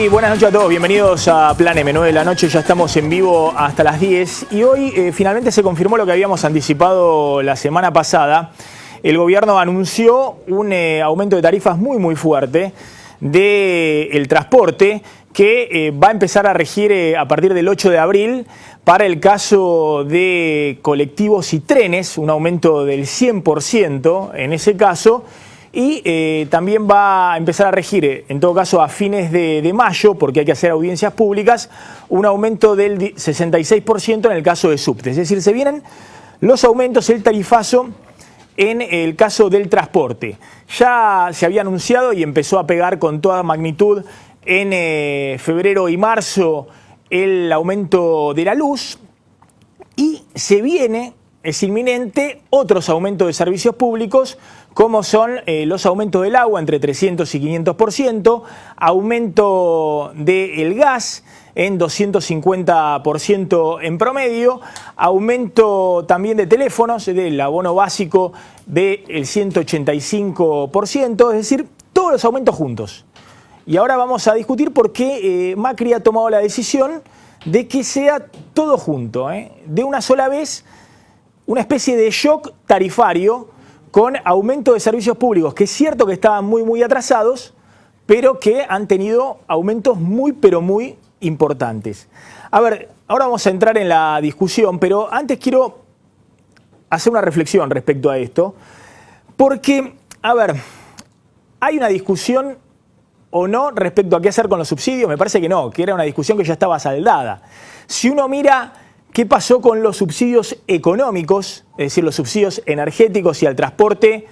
Muy buenas noches a todos, bienvenidos a Plan M, 9 de la noche, ya estamos en vivo hasta las 10 y hoy finalmente se confirmó lo que habíamos anticipado la semana pasada. El gobierno anunció un aumento de tarifas muy fuerte del transporte que va a empezar a regir a partir del 8 de abril para el caso de colectivos y trenes, un aumento del 100% en ese caso. Y también va a empezar a regir, en todo caso a fines de mayo, porque hay que hacer audiencias públicas, un aumento del 66% en el caso de subtes. Es decir, se vienen los aumentos, el tarifazo en el caso del transporte. Ya se había anunciado y empezó a pegar con toda magnitud en febrero y marzo el aumento de la luz y se viene, es inminente, otros aumentos de servicios públicos, como son los aumentos del agua entre 300 y 500%, aumento del gas en 250% en promedio, aumento también de teléfonos, del abono básico del 185%, es decir, todos los aumentos juntos. Y ahora vamos a discutir por qué Macri ha tomado la decisión de que sea todo junto, de una sola vez, una especie de shock tarifario, con aumento de servicios públicos, que es cierto que estaban muy atrasados, pero que han tenido aumentos pero muy importantes. A ver, ahora vamos a entrar en la discusión, pero antes quiero hacer una reflexión respecto a esto, porque, a ver, ¿hay una discusión o no respecto a qué hacer con los subsidios? Me parece que no, que era una discusión que ya estaba saldada. Si uno mira ¿qué pasó con los subsidios económicos, es decir, los subsidios energéticos y al transporte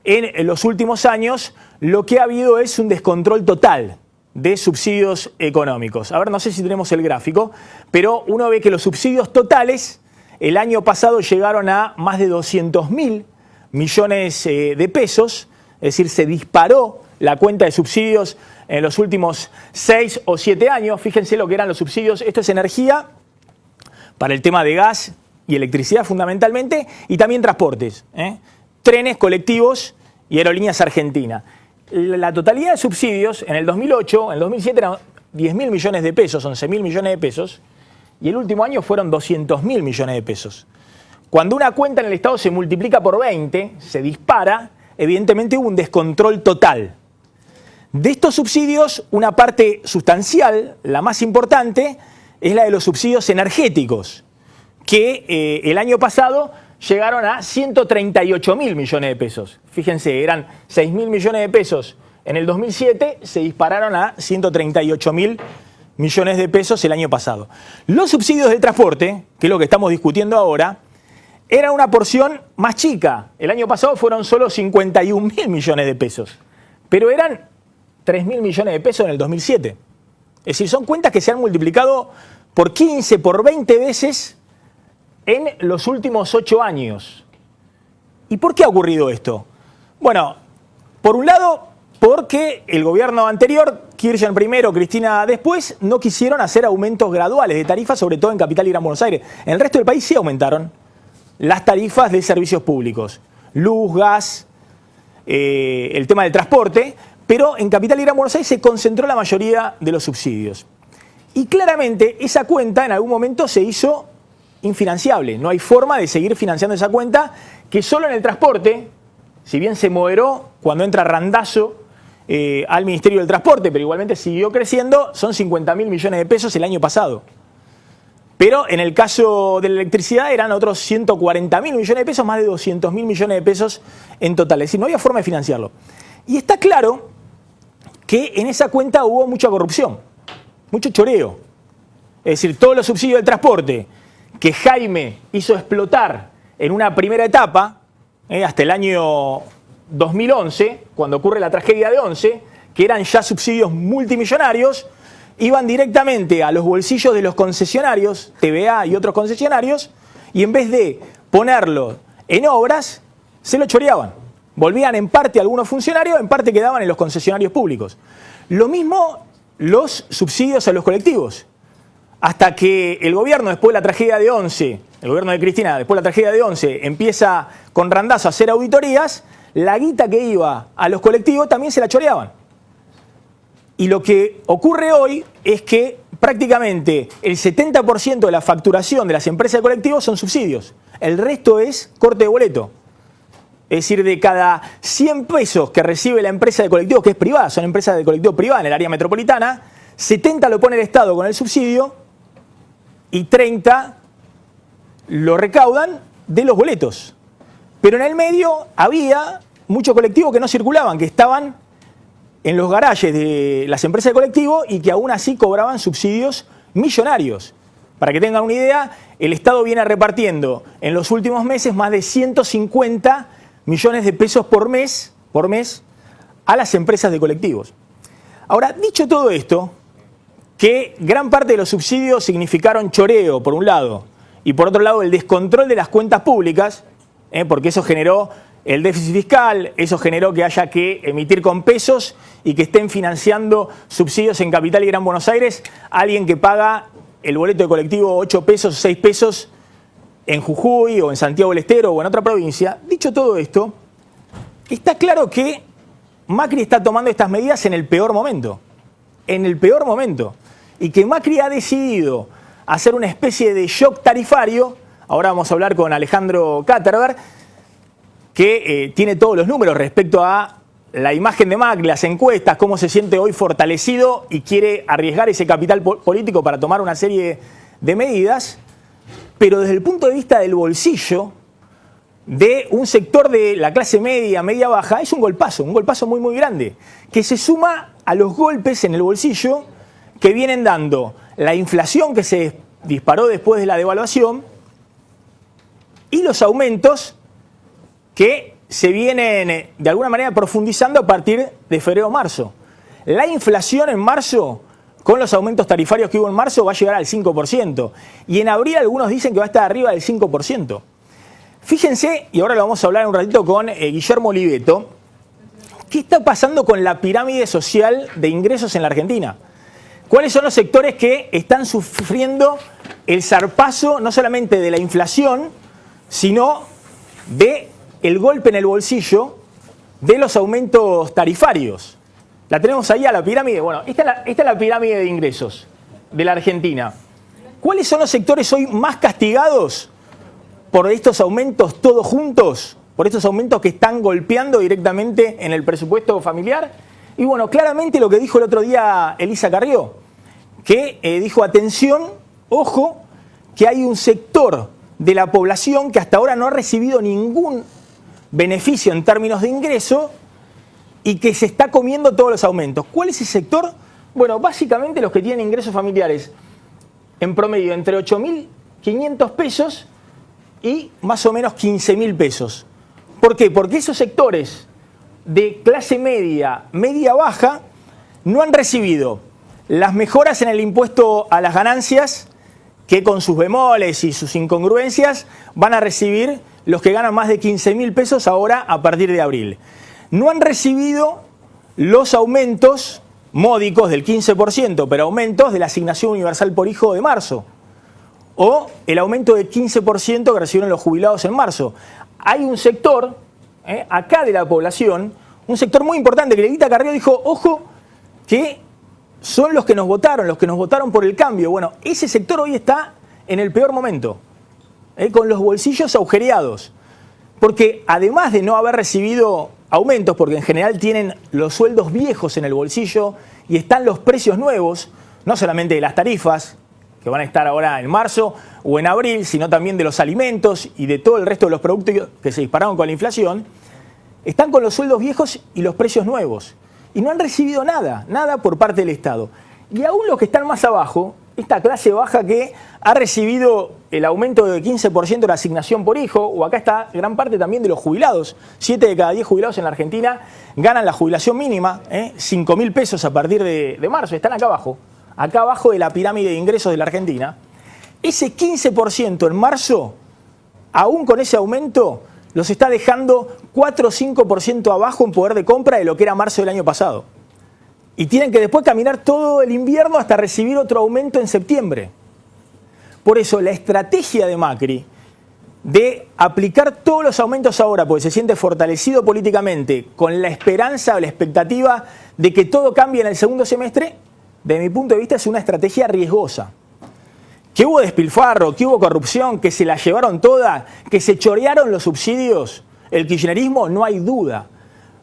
en los últimos años? Lo que ha habido es un descontrol total de subsidios económicos. A ver, no sé si tenemos el gráfico, pero uno ve que los subsidios totales el año pasado llegaron a más de 200.000 millones de pesos, es decir, se disparó la cuenta de subsidios en los últimos 6 o 7 años. Fíjense lo que eran los subsidios, esto es energía, para el tema de gas y electricidad fundamentalmente, y también transportes, trenes, colectivos y aerolíneas argentinas. La totalidad de subsidios en el 2008, en el 2007 eran 10.000 millones de pesos, 11.000 millones de pesos, y el último año fueron 200.000 millones de pesos. Cuando una cuenta en el Estado se multiplica por 20, se dispara, evidentemente hubo un descontrol total. De estos subsidios, una parte sustancial, la más importante, es la de los subsidios energéticos, que el año pasado llegaron a 138.000 millones de pesos. Fíjense, eran 6.000 millones de pesos en el 2007, se dispararon a 138.000 millones de pesos el año pasado. Los subsidios del transporte, que es lo que estamos discutiendo ahora, eran una porción más chica. El año pasado fueron solo 51.000 millones de pesos, pero eran 3.000 millones de pesos en el 2007. Es decir, son cuentas que se han multiplicado por 15, por 20 veces en los últimos 8 años. ¿Y por qué ha ocurrido esto? Bueno, por un lado, porque el gobierno anterior, Kirchner primero, Cristina después, no quisieron hacer aumentos graduales de tarifas, sobre todo en Capital y Gran Buenos Aires. En el resto del país sí aumentaron las tarifas de servicios públicos, luz, gas, el tema del transporte, pero en Capital y Gran Buenos Aires se concentró la mayoría de los subsidios. Y claramente esa cuenta en algún momento se hizo infinanciable. No hay forma de seguir financiando esa cuenta, que solo en el transporte, si bien se moderó cuando entra Randazzo al Ministerio del Transporte, pero igualmente siguió creciendo, son 50.000 millones de pesos el año pasado. Pero en el caso de la electricidad eran otros 140.000 millones de pesos, más de 200.000 millones de pesos en total. Es decir, no había forma de financiarlo. Y está claro que en esa cuenta hubo mucha corrupción, mucho choreo. Es decir, todos los subsidios del transporte que Jaime hizo explotar en una primera etapa, hasta el año 2011, cuando ocurre la tragedia de Once, que eran ya subsidios multimillonarios, iban directamente a los bolsillos de los concesionarios, TVA y otros concesionarios, y en vez de ponerlo en obras, se lo choreaban. Volvían en parte a algunos funcionarios, en parte quedaban en los concesionarios públicos. Lo mismo los subsidios a los colectivos. Hasta que el gobierno, después de la tragedia de Once, el gobierno de Cristina, después de la tragedia de Once, empieza con Randazzo a hacer auditorías, la guita que iba a los colectivos también se la choreaban. Y lo que ocurre hoy es que prácticamente el 70% de la facturación de las empresas de colectivos son subsidios. El resto es corte de boleto. Es decir, de cada 100 pesos que recibe la empresa de colectivos, que es privada, son empresas de colectivo privada en el área metropolitana, 70 lo pone el Estado con el subsidio y 30 lo recaudan de los boletos. Pero en el medio había muchos colectivos que no circulaban, que estaban en los garajes de las empresas de colectivo y que aún así cobraban subsidios millonarios. Para que tengan una idea, el Estado viene repartiendo en los últimos meses más de 150 millones de pesos por mes a las empresas de colectivos. Ahora, dicho todo esto, que gran parte de los subsidios significaron choreo, por un lado, y por otro lado el descontrol de las cuentas públicas, porque eso generó el déficit fiscal, eso generó que haya que emitir con pesos y que estén financiando subsidios en Capital y Gran Buenos Aires, alguien que paga el boleto de colectivo 8 pesos o 6 pesos en Jujuy o en Santiago del Estero o en otra provincia. Dicho todo esto, está claro que Macri está tomando estas medidas en el peor momento. En el peor momento. Y que Macri ha decidido hacer una especie de shock tarifario. Ahora vamos a hablar con Alejandro Katterberg, que tiene todos los números respecto a la imagen de Macri, las encuestas, cómo se siente hoy fortalecido y quiere arriesgar ese capital político para tomar una serie de medidas. Pero desde el punto de vista del bolsillo de un sector de la clase media, media-baja, es un golpazo muy, muy grande, que se suma a los golpes en el bolsillo que vienen dando la inflación que se disparó después de la devaluación y los aumentos que se vienen de alguna manera profundizando a partir de febrero-marzo. La inflación en marzo, con los aumentos tarifarios que hubo en marzo, va a llegar al 5%. Y en abril algunos dicen que va a estar arriba del 5%. Fíjense, y ahora lo vamos a hablar un ratito con Guillermo Oliveto, ¿qué está pasando con la pirámide social de ingresos en la Argentina? ¿Cuáles son los sectores que están sufriendo el zarpazo no solamente de la inflación, sino del golpe en el bolsillo de los aumentos tarifarios? La tenemos ahí a la pirámide. Bueno, esta es la pirámide de ingresos de la Argentina. ¿Cuáles son los sectores hoy más castigados por estos aumentos todos juntos? Por estos aumentos que están golpeando directamente en el presupuesto familiar. Y bueno, claramente lo que dijo el otro día Elisa Carrió, que dijo, atención, ojo, que hay un sector de la población que hasta ahora no ha recibido ningún beneficio en términos de ingreso y que se está comiendo todos los aumentos. ¿Cuál es ese sector? Bueno, básicamente los que tienen ingresos familiares en promedio entre 8.500 pesos y más o menos 15.000 pesos. ¿Por qué? Porque esos sectores de clase media, media-baja, no han recibido las mejoras en el impuesto a las ganancias que con sus bemoles y sus incongruencias van a recibir los que ganan más de 15.000 pesos ahora a partir de abril. No han recibido los aumentos módicos del 15%, pero aumentos de la asignación universal por hijo de marzo. O el aumento del 15% que recibieron los jubilados en marzo. Hay un sector, acá de la población, un sector muy importante que Elisa Carrió dijo, ojo, que son los que nos votaron por el cambio. Bueno, ese sector hoy está en el peor momento, con los bolsillos agujereados. Porque además de no haber recibido aumentos, porque en general tienen los sueldos viejos en el bolsillo y están los precios nuevos, no solamente de las tarifas, que van a estar ahora en marzo o en abril, sino también de los alimentos y de todo el resto de los productos que se dispararon con la inflación, están con los sueldos viejos y los precios nuevos. Y no han recibido nada por parte del Estado. Y aún los que están más abajo, esta clase baja que ha recibido el aumento del 15% de la asignación por hijo, o acá está gran parte también de los jubilados, 7 de cada 10 jubilados en la Argentina ganan la jubilación mínima, 5.000 pesos a partir de marzo, están acá abajo de la pirámide de ingresos de la Argentina. Ese 15% en marzo, aún con ese aumento, los está dejando 4 o 5% abajo en poder de compra de lo que era marzo del año pasado. Y tienen que después caminar todo el invierno hasta recibir otro aumento en septiembre. Por eso la estrategia de Macri de aplicar todos los aumentos ahora, porque se siente fortalecido políticamente, con la esperanza o la expectativa de que todo cambie en el segundo semestre, de mi punto de vista es una estrategia riesgosa. Que hubo despilfarro, que hubo corrupción, que se la llevaron toda, que se chorearon los subsidios, el kirchnerismo, no hay duda.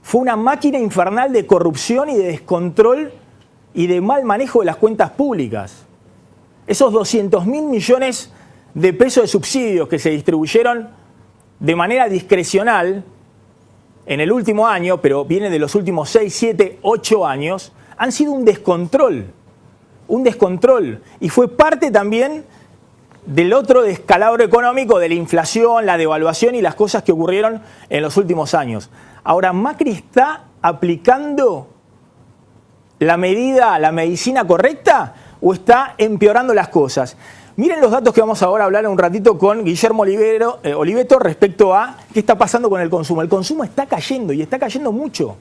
Fue una máquina infernal de corrupción y de descontrol y de mal manejo de las cuentas públicas. Esos 200.000 millones de pesos de subsidios que se distribuyeron de manera discrecional en el último año, pero viene de los últimos 6, 7, 8 años, han sido un descontrol. Un descontrol. Y fue parte también del otro descalabro económico, de la inflación, la devaluación y las cosas que ocurrieron en los últimos años. Ahora, Macri está aplicando la medicina correcta o está empeorando las cosas. Miren los datos que vamos ahora a hablar en un ratito con Guillermo Oliveto respecto a qué está pasando con el consumo. El consumo está cayendo y está cayendo mucho.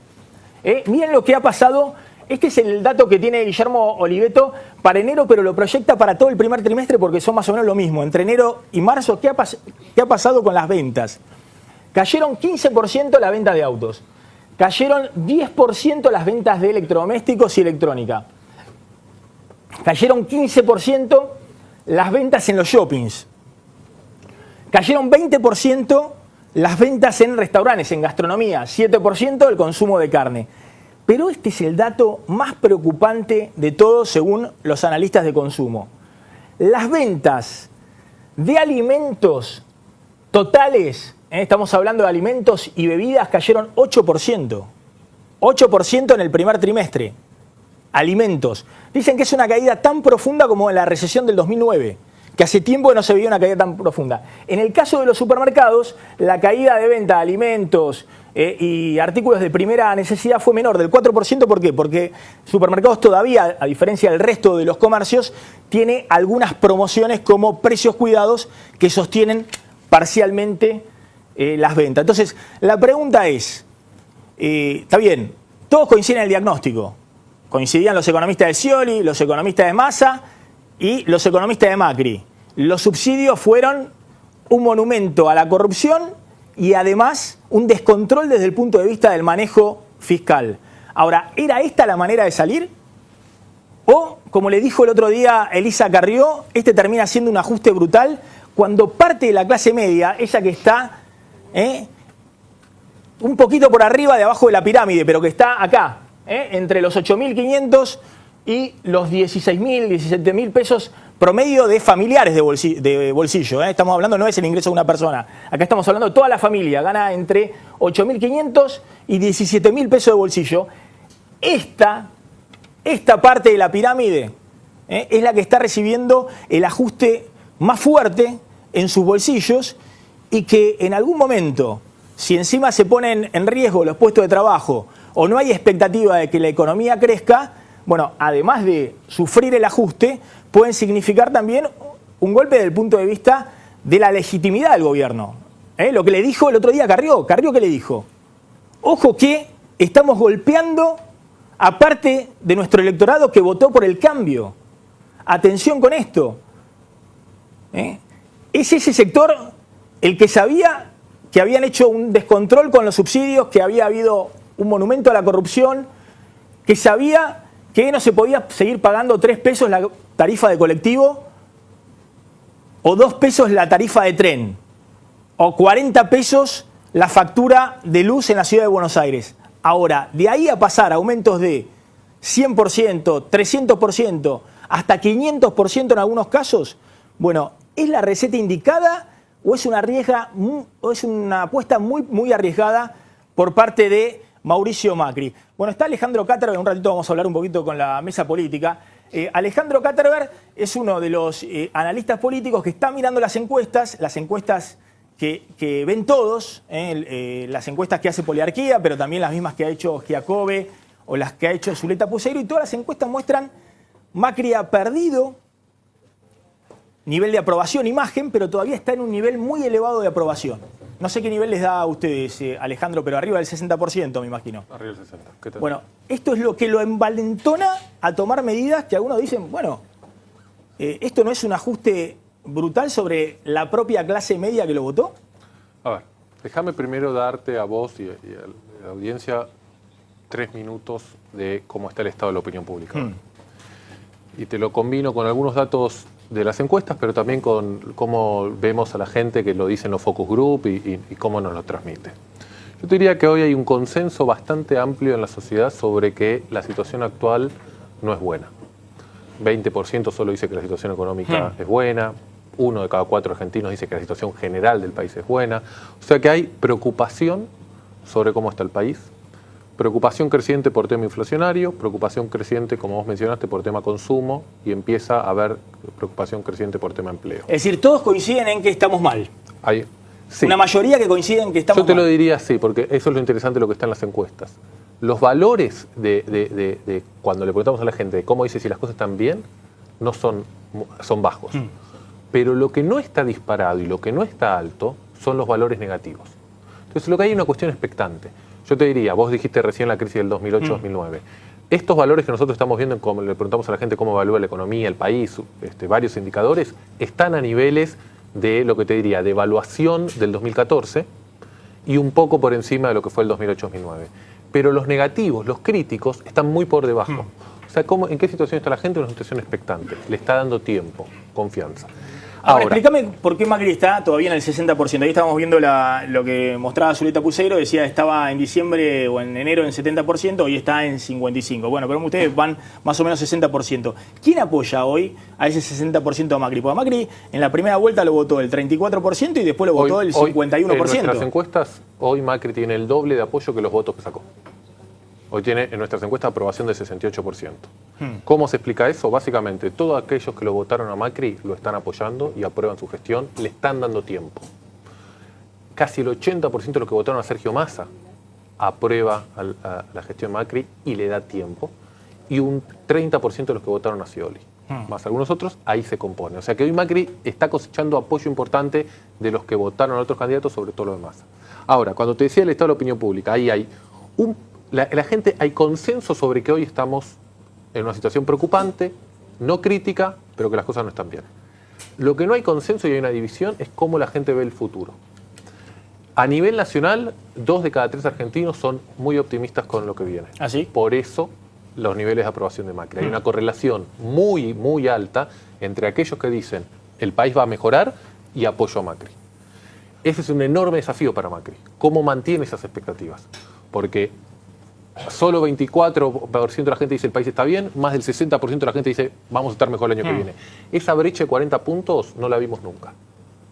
Miren lo que ha pasado. Este es el dato que tiene Guillermo Oliveto para enero, pero lo proyecta para todo el primer trimestre porque son más o menos lo mismo. Entre enero y marzo, ¿qué ha pasado con las ventas? Cayeron 15% las ventas de autos. Cayeron 10% las ventas de electrodomésticos y electrónica. Cayeron 15% las ventas en los shoppings. Cayeron 20% las ventas en restaurantes, en gastronomía. 7% el consumo de carne. Pero este es el dato más preocupante de todos según los analistas de consumo. Las ventas de alimentos totales, estamos hablando de alimentos y bebidas, cayeron 8%. 8% en el primer trimestre. Alimentos. Dicen que es una caída tan profunda como en la recesión del 2009, que hace tiempo que no se veía una caída tan profunda. En el caso de los supermercados, la caída de venta de alimentos y artículos de primera necesidad fue menor, del 4%. ¿Por qué? Porque supermercados todavía, a diferencia del resto de los comercios, tiene algunas promociones como precios cuidados que sostienen parcialmente las ventas. Entonces, la pregunta es, está bien, todos coinciden en el diagnóstico. Coincidían los economistas de Scioli, los economistas de Massa y los economistas de Macri. Los subsidios fueron un monumento a la corrupción y además un descontrol desde el punto de vista del manejo fiscal. Ahora, ¿era esta la manera de salir? O, como le dijo el otro día Elisa Carrió, este termina siendo un ajuste brutal cuando parte de la clase media, ella que está un poquito por arriba de abajo de la pirámide, pero que está acá, entre los 8.500 y los 16.000, 17.000 pesos promedio de familiares de bolsillo. Estamos hablando, no es el ingreso de una persona. Acá estamos hablando de toda la familia. Gana entre 8.500 y 17.000 pesos de bolsillo. Esta parte de la pirámide es la que está recibiendo el ajuste más fuerte en sus bolsillos y que en algún momento, si encima se ponen en riesgo los puestos de trabajo o no hay expectativa de que la economía crezca, bueno, además de sufrir el ajuste, pueden significar también un golpe desde el punto de vista de la legitimidad del gobierno. Lo que le dijo el otro día Carrió. ¿Carrió qué le dijo? Ojo que estamos golpeando a parte de nuestro electorado que votó por el cambio. Atención con esto. Es ese sector el que sabía que habían hecho un descontrol con los subsidios, que había habido un monumento a la corrupción, que sabía que no se podía seguir pagando 3 pesos la tarifa de colectivo, o 2 pesos la tarifa de tren, o 40 pesos la factura de luz en la ciudad de Buenos Aires. Ahora, de ahí a pasar a aumentos de 100%, 300%, hasta 500% en algunos casos, bueno, ¿es la receta indicada o es una apuesta muy arriesgada por parte de Mauricio Macri? Bueno, está Alejandro Katterberg, en un ratito vamos a hablar un poquito con la mesa política. Alejandro Katterberg es uno de los analistas políticos que está mirando las encuestas que ven todos, las encuestas que hace Poliarquía, pero también las mismas que ha hecho Giacobbe o las que ha hecho Zuleta Puseiro, y todas las encuestas muestran Macri ha perdido nivel de aprobación, imagen, pero todavía está en un nivel muy elevado de aprobación. No sé qué nivel les da a ustedes, Alejandro, pero arriba del 60%, me imagino. Arriba del 60%. ¿Qué tal? Bueno, esto es lo que lo envalentona a tomar medidas que algunos dicen, bueno, esto no es un ajuste brutal sobre la propia clase media que lo votó? A ver, déjame primero darte a vos y a la audiencia 3 minutos de cómo está el estado de la opinión pública. Y te lo combino con algunos datos de las encuestas, pero también con cómo vemos a la gente que lo dicen los focus group y cómo nos lo transmite. Yo te diría que hoy hay un consenso bastante amplio en la sociedad sobre que la situación actual no es buena. 20% solo dice que la situación económica es buena, 1 de cada 4 argentinos dice que la situación general del país es buena. O sea que hay preocupación sobre cómo está el país, preocupación creciente por tema inflacionario, preocupación creciente, como vos mencionaste, por tema consumo, y empieza a haber preocupación creciente por tema empleo. Es decir, todos coinciden en que estamos mal. Sí. Una mayoría que coincide en que estamos mal. Yo te lo diría así, porque eso es lo interesante de lo que está en las encuestas. Los valores de cuando le preguntamos a la gente de cómo dice si las cosas están bien, no son bajos. Pero lo que no está disparado y lo que no está alto son los valores negativos. Entonces lo que hay es una cuestión expectante. Yo te diría, vos dijiste recién la crisis del 2008-2009. Estos valores que nosotros estamos viendo, como le preguntamos a la gente cómo evalúa la economía, el país, varios indicadores, están a niveles de lo que te diría, de evaluación del 2014 y un poco por encima de lo que fue el 2008-2009. Pero los negativos, los críticos, están muy por debajo. O sea, ¿en qué situación está la gente? Una situación expectante. Le está dando tiempo, confianza. Ahora, explícame por qué Macri está todavía en el 60%. Ahí estábamos viendo lo que mostraba Zuleta Puseiro, decía estaba en diciembre o en enero en 70%, hoy está en 55%. Bueno, pero ustedes van más o menos 60%. ¿Quién apoya hoy a ese 60% a Macri? Porque a Macri en la primera vuelta lo votó el 34% y después lo votó el 51%. En nuestras encuestas, hoy Macri tiene el doble de apoyo que los votos que sacó. Hoy tiene en nuestras encuestas aprobación del 68%. ¿Cómo se explica eso? Básicamente, todos aquellos que lo votaron a Macri lo están apoyando y aprueban su gestión, le están dando tiempo. Casi el 80% de los que votaron a Sergio Massa aprueba a la gestión Macri y le da tiempo. Y un 30% de los que votaron a Scioli. Más algunos otros, ahí se compone. O sea que hoy Macri está cosechando apoyo importante de los que votaron a otros candidatos, sobre todo los de Massa. Ahora, cuando te decía el estado de la opinión pública, ahí hay la gente, hay consenso sobre que hoy estamos en una situación preocupante, no crítica, pero que las cosas no están bien. Lo que no hay consenso y hay una división es cómo la gente ve el futuro. A nivel nacional, 2 de cada 3 argentinos son muy optimistas con lo que viene. ¿Ah, sí? Por eso los niveles de aprobación de Macri. Hay una correlación muy, muy alta entre aquellos que dicen el país va a mejorar y apoyo a Macri. Ese es un enorme desafío para Macri. ¿Cómo mantiene esas expectativas? Porque solo 24% de la gente dice el país está bien, más del 60% de la gente dice vamos a estar mejor el año que viene. Esa brecha de 40 puntos no la vimos nunca.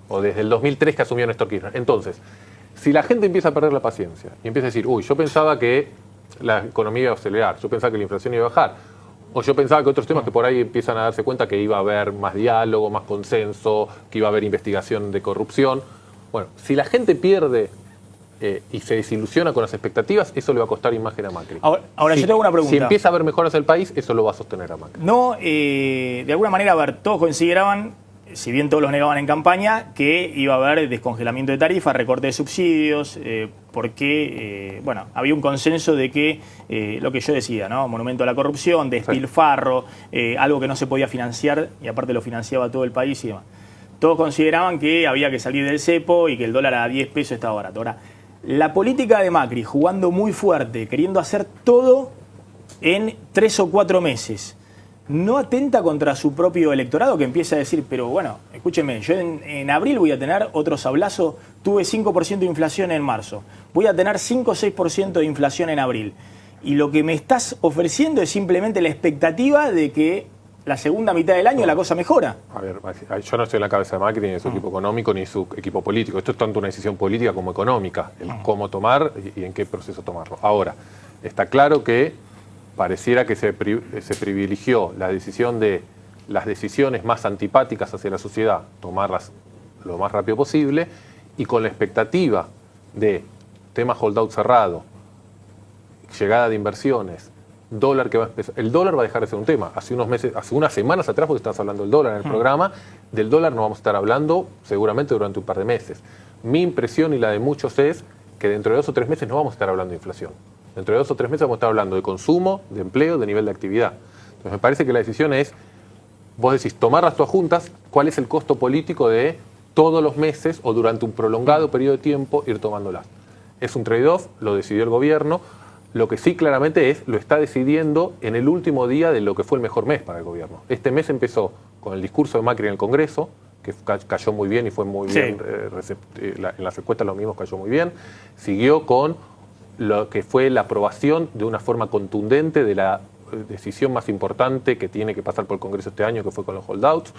O desde el 2003 que asumió Néstor Kirchner. Entonces, si la gente empieza a perder la paciencia y empieza a decir, uy, yo pensaba que la economía iba a acelerar, yo pensaba que la inflación iba a bajar, o yo pensaba que otros temas que por ahí empiezan a darse cuenta que iba a haber más diálogo, más consenso, que iba a haber investigación de corrupción. Bueno, si la gente pierde y se desilusiona con las expectativas, eso le va a costar imagen a Macri. Ahora yo tengo una pregunta. Si empieza a haber mejoras el país, eso lo va a sostener a Macri. No, de alguna manera, a ver, todos consideraban, si bien todos los negaban en campaña, que iba a haber descongelamiento de tarifas, recorte de subsidios, porque, bueno, había un consenso de que, lo que yo decía, ¿no? Monumento a la corrupción, despilfarro, algo que no se podía financiar, y aparte lo financiaba todo el país y demás. Todos consideraban que había que salir del cepo y que el dólar a 10 pesos estaba barato. Ahora, la política de Macri, jugando muy fuerte, queriendo hacer todo en 3 o 4 meses, ¿no atenta contra su propio electorado que empieza a decir, pero bueno, escúcheme, yo en abril voy a tener otro sablazo, tuve 5% de inflación en marzo, voy a tener 5 o 6% de inflación en abril, y lo que me estás ofreciendo es simplemente la expectativa de que la segunda mitad del año la cosa mejora? A ver, yo no estoy en la cabeza de Macri, ni de su equipo económico, ni de su equipo político. Esto es tanto una decisión política como económica, el cómo tomar y en qué proceso tomarlo. Ahora, está claro que pareciera que se privilegió la decisión de las decisiones más antipáticas hacia la sociedad, tomarlas lo más rápido posible, y con la expectativa de tema holdout cerrado, llegada de inversiones, dólar que va a empezar. El dólar va a dejar de ser un tema. Hace unas semanas atrás, porque estás hablando del dólar en el programa, del dólar no vamos a estar hablando seguramente durante un par de meses. Mi impresión y la de muchos es que dentro de 2 o 3 meses no vamos a estar hablando de inflación. Dentro de 2 o 3 meses vamos a estar hablando de consumo, de empleo, de nivel de actividad. Entonces me parece que la decisión es vos decís, tomar las todas juntas, ¿cuál es el costo político de todos los meses o durante un prolongado periodo de tiempo ir tomándolas? Es un trade-off, lo decidió el gobierno. Lo que sí claramente lo está decidiendo en el último día de lo que fue el mejor mes para el gobierno. Este mes empezó con el discurso de Macri en el Congreso, que cayó muy bien y fue muy bien, en las encuestas lo mismo, cayó muy bien. Siguió con lo que fue la aprobación de una forma contundente de la decisión más importante que tiene que pasar por el Congreso este año, que fue con los holdouts.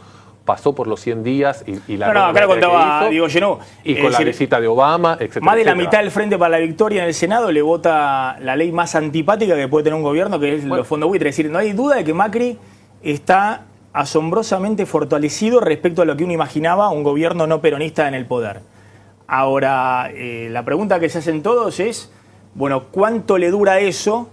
Pasó por los 100 días y la... acá lo contaba Diego Genú. Y con la visita de Obama, etc. Más de la mitad del Frente para la Victoria en el Senado le vota la ley más antipática que puede tener un gobierno, que es los fondos buitre. Es decir, no hay duda de que Macri está asombrosamente fortalecido respecto a lo que uno imaginaba un gobierno no peronista en el poder. Ahora, la pregunta que se hacen todos es, bueno, ¿cuánto le dura eso?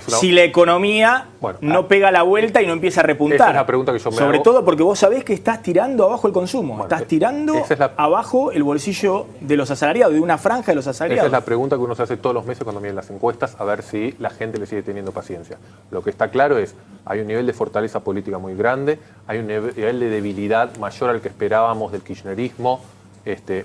Si la economía no pega la vuelta y no empieza a repuntar. Esa es la pregunta que yo me hago. Sobre todo porque vos sabés que estás tirando abajo el consumo. Estás tirando abajo el bolsillo de los asalariados, de una franja de los asalariados. Esa es la pregunta que uno se hace todos los meses cuando miran las encuestas, a ver si la gente le sigue teniendo paciencia. Lo que está claro es, hay un nivel de fortaleza política muy grande, hay un nivel de debilidad mayor al que esperábamos del kirchnerismo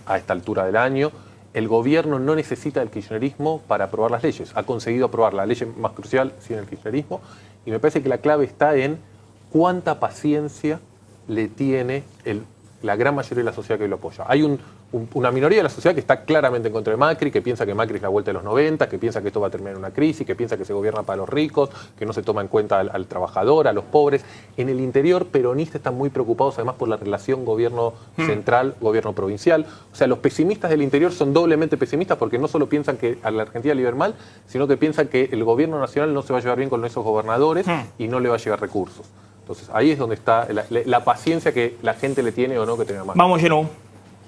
a esta altura del año. El gobierno no necesita del kirchnerismo para aprobar las leyes. Ha conseguido aprobar la ley más crucial sin el kirchnerismo. Y me parece que la clave está en cuánta paciencia le tiene la gran mayoría de la sociedad que lo apoya. Hay una minoría de la sociedad que está claramente en contra de Macri, que piensa que Macri es la vuelta de los 90, que piensa que esto va a terminar en una crisis, que piensa que se gobierna para los ricos, que no se toma en cuenta al trabajador, a los pobres. En el interior peronista están muy preocupados además por la relación gobierno central, gobierno provincial. O sea, los pesimistas del interior son doblemente pesimistas porque no solo piensan que a la Argentina le va a ir mal, sino que piensan que el gobierno nacional no se va a llevar bien con esos gobernadores y no le va a llegar recursos. Entonces, ahí es donde está la paciencia que la gente le tiene o no que tenga más. Vamos, Genú.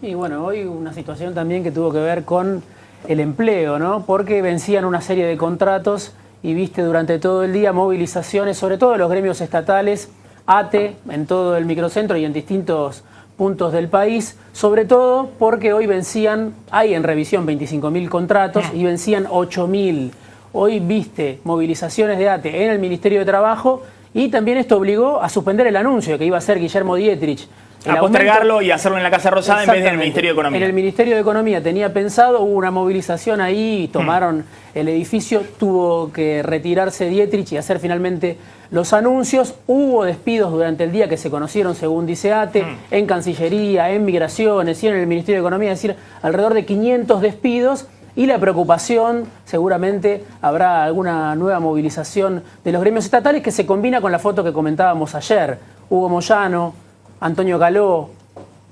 Y bueno, hoy una situación también que tuvo que ver con el empleo, ¿no? Porque vencían una serie de contratos y viste durante todo el día movilizaciones, sobre todo de los gremios estatales, ATE, en todo el microcentro y en distintos puntos del país, sobre todo porque hoy hay en revisión 25.000 contratos y vencían 8.000. Hoy viste movilizaciones de ATE en el Ministerio de Trabajo. Y también esto obligó a suspender el anuncio que iba a hacer Guillermo Dietrich. A postergarlo y hacerlo en la Casa Rosada en vez del Ministerio de Economía. En el Ministerio de Economía tenía pensado, hubo una movilización ahí, tomaron el edificio, tuvo que retirarse Dietrich y hacer finalmente los anuncios. Hubo despidos durante el día que se conocieron, según dice ATE, en Cancillería, en Migraciones y en el Ministerio de Economía, es decir, alrededor de 500 despidos. Y la preocupación, seguramente habrá alguna nueva movilización de los gremios estatales que se combina con la foto que comentábamos ayer. Hugo Moyano, Antonio Caló,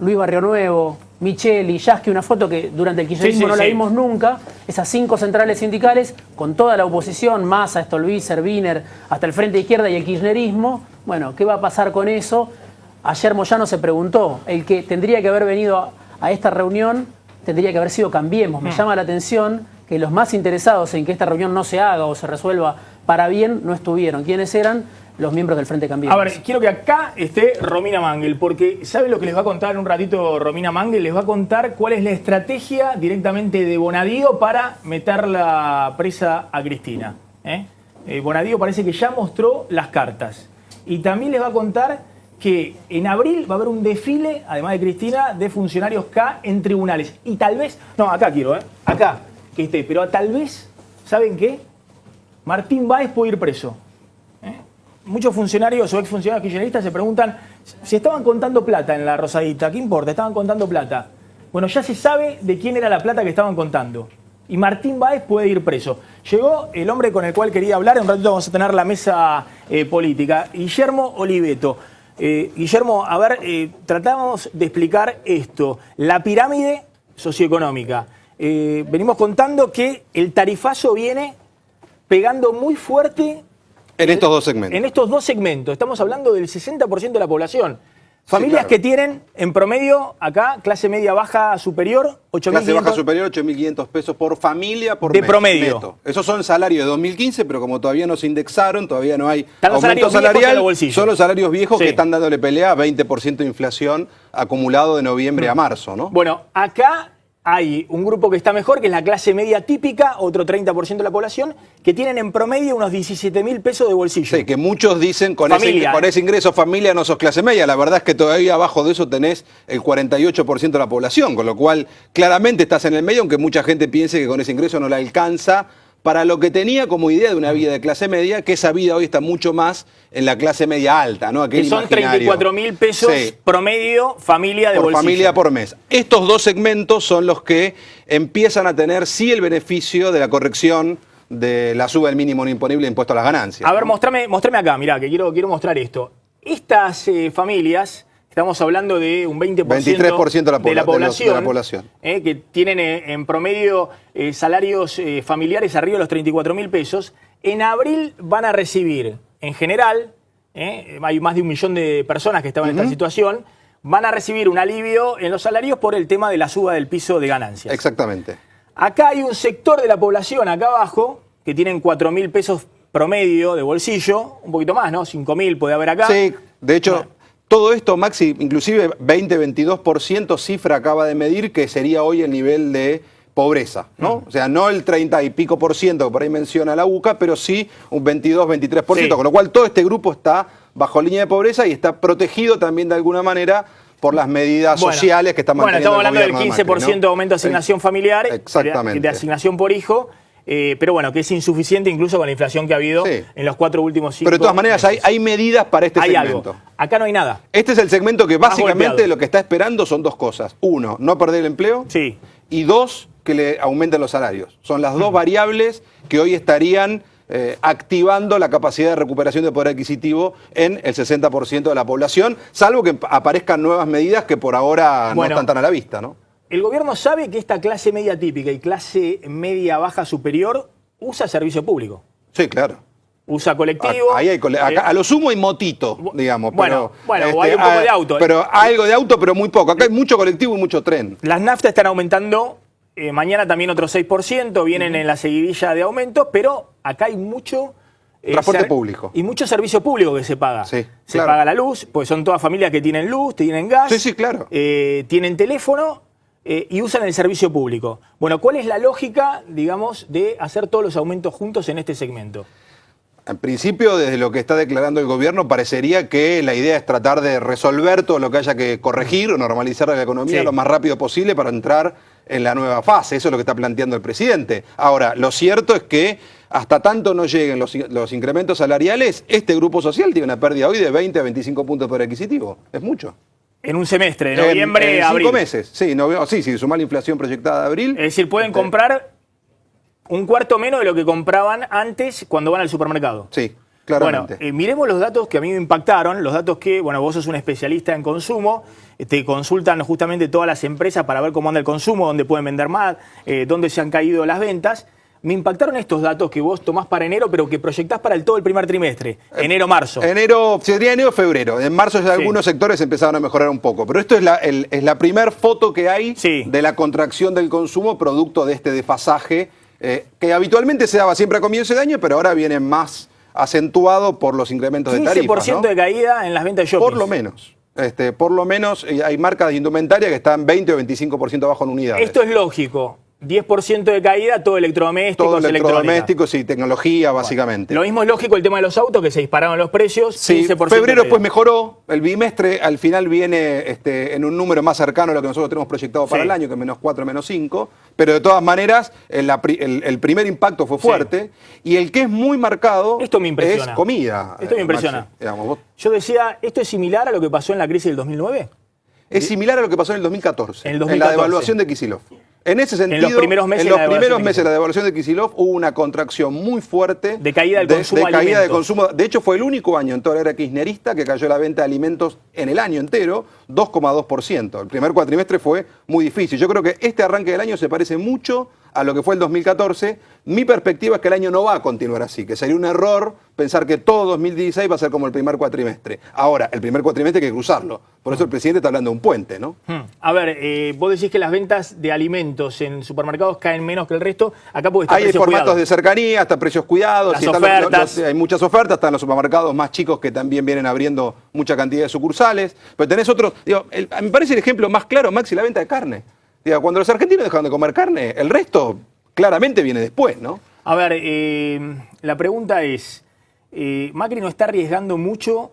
Luis Barrio Nuevo, Micheli, Yasky, una foto que durante el kirchnerismo no la vimos nunca. Esas 5 centrales sindicales con toda la oposición, Massa, Stolbizer, Wiener, hasta el Frente de Izquierda y el kirchnerismo. Bueno, ¿qué va a pasar con eso? Ayer Moyano se preguntó, el que tendría que haber venido a esta reunión tendría que haber sido Cambiemos. Me llama la atención que los más interesados en que esta reunión no se haga o se resuelva para bien no estuvieron. ¿Quiénes eran? Los miembros del Frente Cambiemos. A ver, quiero que acá esté Romina Mangel, porque ¿sabe lo que les va a contar en un ratito Romina Mangel? Les va a contar cuál es la estrategia directamente de Bonadío para meter la presa a Cristina. Bonadío parece que ya mostró las cartas. Y también les va a contar que en abril va a haber un desfile, además de Cristina, de funcionarios K en tribunales. Y tal vez, no, acá quiero, acá, que esté, pero tal vez, ¿saben qué? Martín Báez puede ir preso. Muchos funcionarios o exfuncionarios kirchneristas se preguntan si estaban contando plata en la Rosadita. ¿Qué importa? Estaban contando plata. Bueno, ya se sabe de quién era la plata que estaban contando. Y Martín Báez puede ir preso. Llegó el hombre con el cual quería hablar. En un ratito vamos a tener la mesa política. Guillermo Oliveto. Guillermo, a ver, tratamos de explicar esto. La pirámide socioeconómica. Venimos contando que el tarifazo viene pegando muy fuerte en estos dos segmentos. En estos dos segmentos. Estamos hablando del 60% de la población. Familias que tienen, en promedio, acá, clase media baja superior, 8.500. Clase baja superior, 8.500 pesos por familia por mes. De promedio. Neto. Esos son salarios de 2015, pero como todavía no se indexaron, todavía no hay aumento salarial, son los salarios viejos que están dándole pelea a 20% de inflación acumulado de noviembre a marzo, ¿no? Bueno, acá hay un grupo que está mejor, que es la clase media típica, otro 30% de la población, que tienen en promedio unos 17.000 pesos de bolsillo. Sí, que muchos dicen con Familia, ese ingreso familia no sos clase media. La verdad es que todavía abajo de eso tenés el 48% de la población, con lo cual claramente estás en el medio, aunque mucha gente piense que con ese ingreso no la alcanza para lo que tenía como idea de una vida de clase media, que esa vida hoy está mucho más en la clase media alta, ¿no? Que son 34.000 pesos promedio familia de bolsillo. Por familia por mes. Estos dos segmentos son los que empiezan a tener sí el beneficio de la corrección de la suba del mínimo no imponible de impuesto a las ganancias. A ver, mostrame acá, mirá, que quiero mostrar esto. Estas familias, estamos hablando de un 23% de la población. Que tienen en promedio salarios familiares arriba de los 34.000 pesos, en abril van a recibir, en general, hay más de 1 millón de personas que estaban en esta situación, van a recibir un alivio en los salarios por el tema de la suba del piso de ganancias. Exactamente. Acá hay un sector de la población, acá abajo, que tienen 4.000 pesos promedio de bolsillo, un poquito más, ¿no? 5.000 puede haber acá. Sí, de hecho, todo esto, Maxi, inclusive 20-22% cifra acaba de medir que sería hoy el nivel de pobreza, ¿no? O sea, no el 30 y pico por ciento que por ahí menciona la UCA, pero sí un 22-23%, sí. Con lo cual todo este grupo está bajo línea de pobreza y está protegido también de alguna manera por las medidas sociales que está manteniendo el gobierno. Bueno, estamos hablando del 15% de Macri, ¿no? de aumento de asignación familiar, exactamente. de asignación por hijo, pero bueno, que es insuficiente incluso con la inflación que ha habido en los 4 últimos 5 Pero de todas maneras hay medidas para este segmento. Algo. Acá no hay nada. Este es el segmento que básicamente lo que está esperando son dos cosas. Uno, no perder el empleo. Sí. Y dos, que le aumenten los salarios. Son las dos variables que hoy estarían activando la capacidad de recuperación de poder adquisitivo en el 60% de la población, salvo que aparezcan nuevas medidas que por ahora no están tan a la vista, ¿no? El gobierno sabe que esta clase media típica y clase media baja superior usa servicio público. Sí, claro. Usa colectivo. Acá, a lo sumo hay motito, digamos. Bueno, o hay un poco de auto. Pero algo de auto, pero muy poco. Acá hay mucho colectivo y mucho tren. Las naftas están aumentando. Mañana también otro 6%, vienen en la seguidilla de aumentos, pero acá hay mucho... transporte público. Y mucho servicio público que se paga. Sí, se paga la luz, pues son todas familias que tienen luz, tienen gas, sí, claro. Tienen teléfono y usan el servicio público. Bueno, ¿cuál es la lógica, digamos, de hacer todos los aumentos juntos en este segmento? En principio, desde lo que está declarando el gobierno, parecería que la idea es tratar de resolver todo lo que haya que corregir o normalizar la economía lo más rápido posible para entrar en la nueva fase. Eso es lo que está planteando el presidente. Ahora, lo cierto es que hasta tanto no lleguen los incrementos salariales, este grupo social tiene una pérdida hoy de 20 a 25 puntos de poder adquisitivo. Es mucho. En un semestre, de noviembre a abril. 5 meses, sí, si sumar la inflación proyectada de abril. Es decir, pueden comprar un cuarto menos de lo que compraban antes cuando van al supermercado. Sí, claramente. Bueno, miremos los datos que a mí me impactaron, los datos que, bueno, vos sos un especialista en consumo, te consultan justamente todas las empresas para ver cómo anda el consumo, dónde pueden vender más, dónde se han caído las ventas. Me impactaron estos datos que vos tomás para enero, pero que proyectás para todo el primer trimestre, enero-marzo. Sería enero-febrero. En marzo ya algunos sectores empezaron a mejorar un poco. Pero esto es la primer foto que hay de la contracción del consumo producto de este desfasaje que habitualmente se daba siempre a comienzo de año, pero ahora viene más acentuado por los incrementos de tarifas. 15% de caída en las ventas de shopping. Por lo menos hay marcas de indumentaria que están 20 o 25% abajo en unidades. Esto es lógico. 10% de caída, todo electrodomésticos, y tecnología, básicamente. Lo mismo es lógico el tema de los autos, que se dispararon los precios. Sí, 15% febrero pues mejoró. El bimestre al final viene en un número más cercano a lo que nosotros tenemos proyectado para el año, que es -4, -5. Pero de todas maneras, el primer impacto fue fuerte. Y el que es muy marcado es comida. Esto me impresiona. Digamos, yo decía, ¿esto es similar a lo que pasó en la crisis del 2009? Es similar a lo que pasó en el 2014. En la devaluación de Kicillof. En ese sentido, en los primeros meses de la devaluación de Kicillof hubo una contracción muy fuerte de caída del consumo de consumo. De hecho, fue el único año en toda la era kirchnerista que cayó la venta de alimentos en el año entero, 2,2%. El primer cuatrimestre fue muy difícil. Yo creo que este arranque del año se parece mucho a lo que fue el 2014. Mi perspectiva es que el año no va a continuar así, que sería un error pensar que todo 2016 va a ser como el primer cuatrimestre. Ahora, el primer cuatrimestre hay que cruzarlo. Por eso el presidente está hablando de un puente, ¿no? A ver, vos decís que las ventas de alimentos en supermercados caen menos que el resto. Acá puede estar hay formatos de cercanía, hasta precios cuidados. Las ofertas. Hay muchas ofertas, están los supermercados más chicos que también vienen abriendo mucha cantidad de sucursales. Pero tenés otros. Me parece el ejemplo más claro, Maxi, la venta de carne. Digo, cuando los argentinos dejan de comer carne, el resto claramente viene después, ¿no? A ver, la pregunta es, ¿Macri no está arriesgando mucho,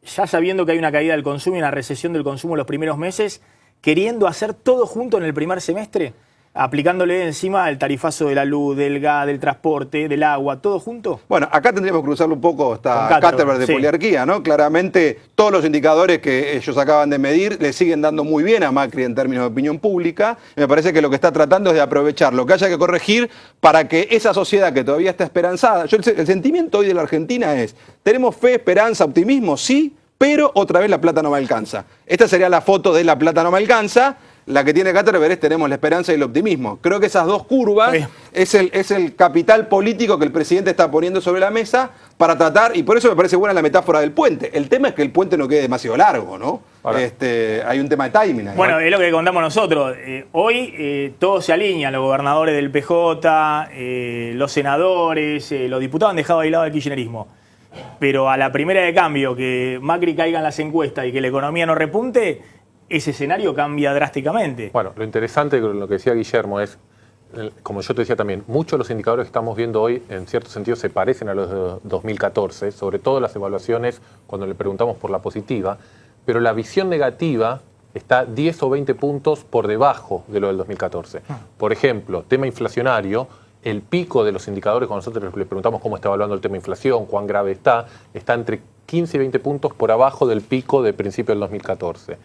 ya sabiendo que hay una caída del consumo y una recesión del consumo en los primeros meses, queriendo hacer todo junto en el primer semestre? Aplicándole encima el tarifazo de la luz, del gas, del transporte, del agua, ¿todo junto? Bueno, acá tendríamos que cruzarlo un poco esta Con cátedra de sí. poliarquía, ¿no? Claramente todos los indicadores que ellos acaban de medir le siguen dando muy bien a Macri en términos de opinión pública. Me parece que lo que está tratando es de aprovechar lo que haya que corregir para que esa sociedad que todavía está esperanzada... El sentimiento hoy de la Argentina es, ¿tenemos fe, esperanza, optimismo? Sí, pero otra vez la plata no me alcanza. Esta sería la foto de la plata no me alcanza. La que tiene Cátedra Verés tenemos la esperanza y el optimismo. Creo que esas dos curvas es el capital político que el presidente está poniendo sobre la mesa para tratar, y por eso me parece buena la metáfora del puente. El tema es que el puente no quede demasiado largo, ¿no? Hay un tema de timing ahí. Bueno, es lo que contamos nosotros. Hoy todo se alinea, los gobernadores del PJ, los senadores, los diputados han dejado de lado el kirchnerismo. Pero a la primera de cambio, que Macri caiga en las encuestas y que la economía no repunte, ese escenario cambia drásticamente. Bueno, lo interesante con lo que decía Guillermo es, como yo te decía también, muchos de los indicadores que estamos viendo hoy, en cierto sentido, se parecen a los de 2014, sobre todo las evaluaciones cuando le preguntamos por la positiva, pero la visión negativa está 10 o 20 puntos por debajo de lo del 2014. Por ejemplo, tema inflacionario, el pico de los indicadores, cuando nosotros le preguntamos cómo está evaluando el tema inflación, cuán grave está entre 15 y 20 puntos por abajo del pico de principio del 2014.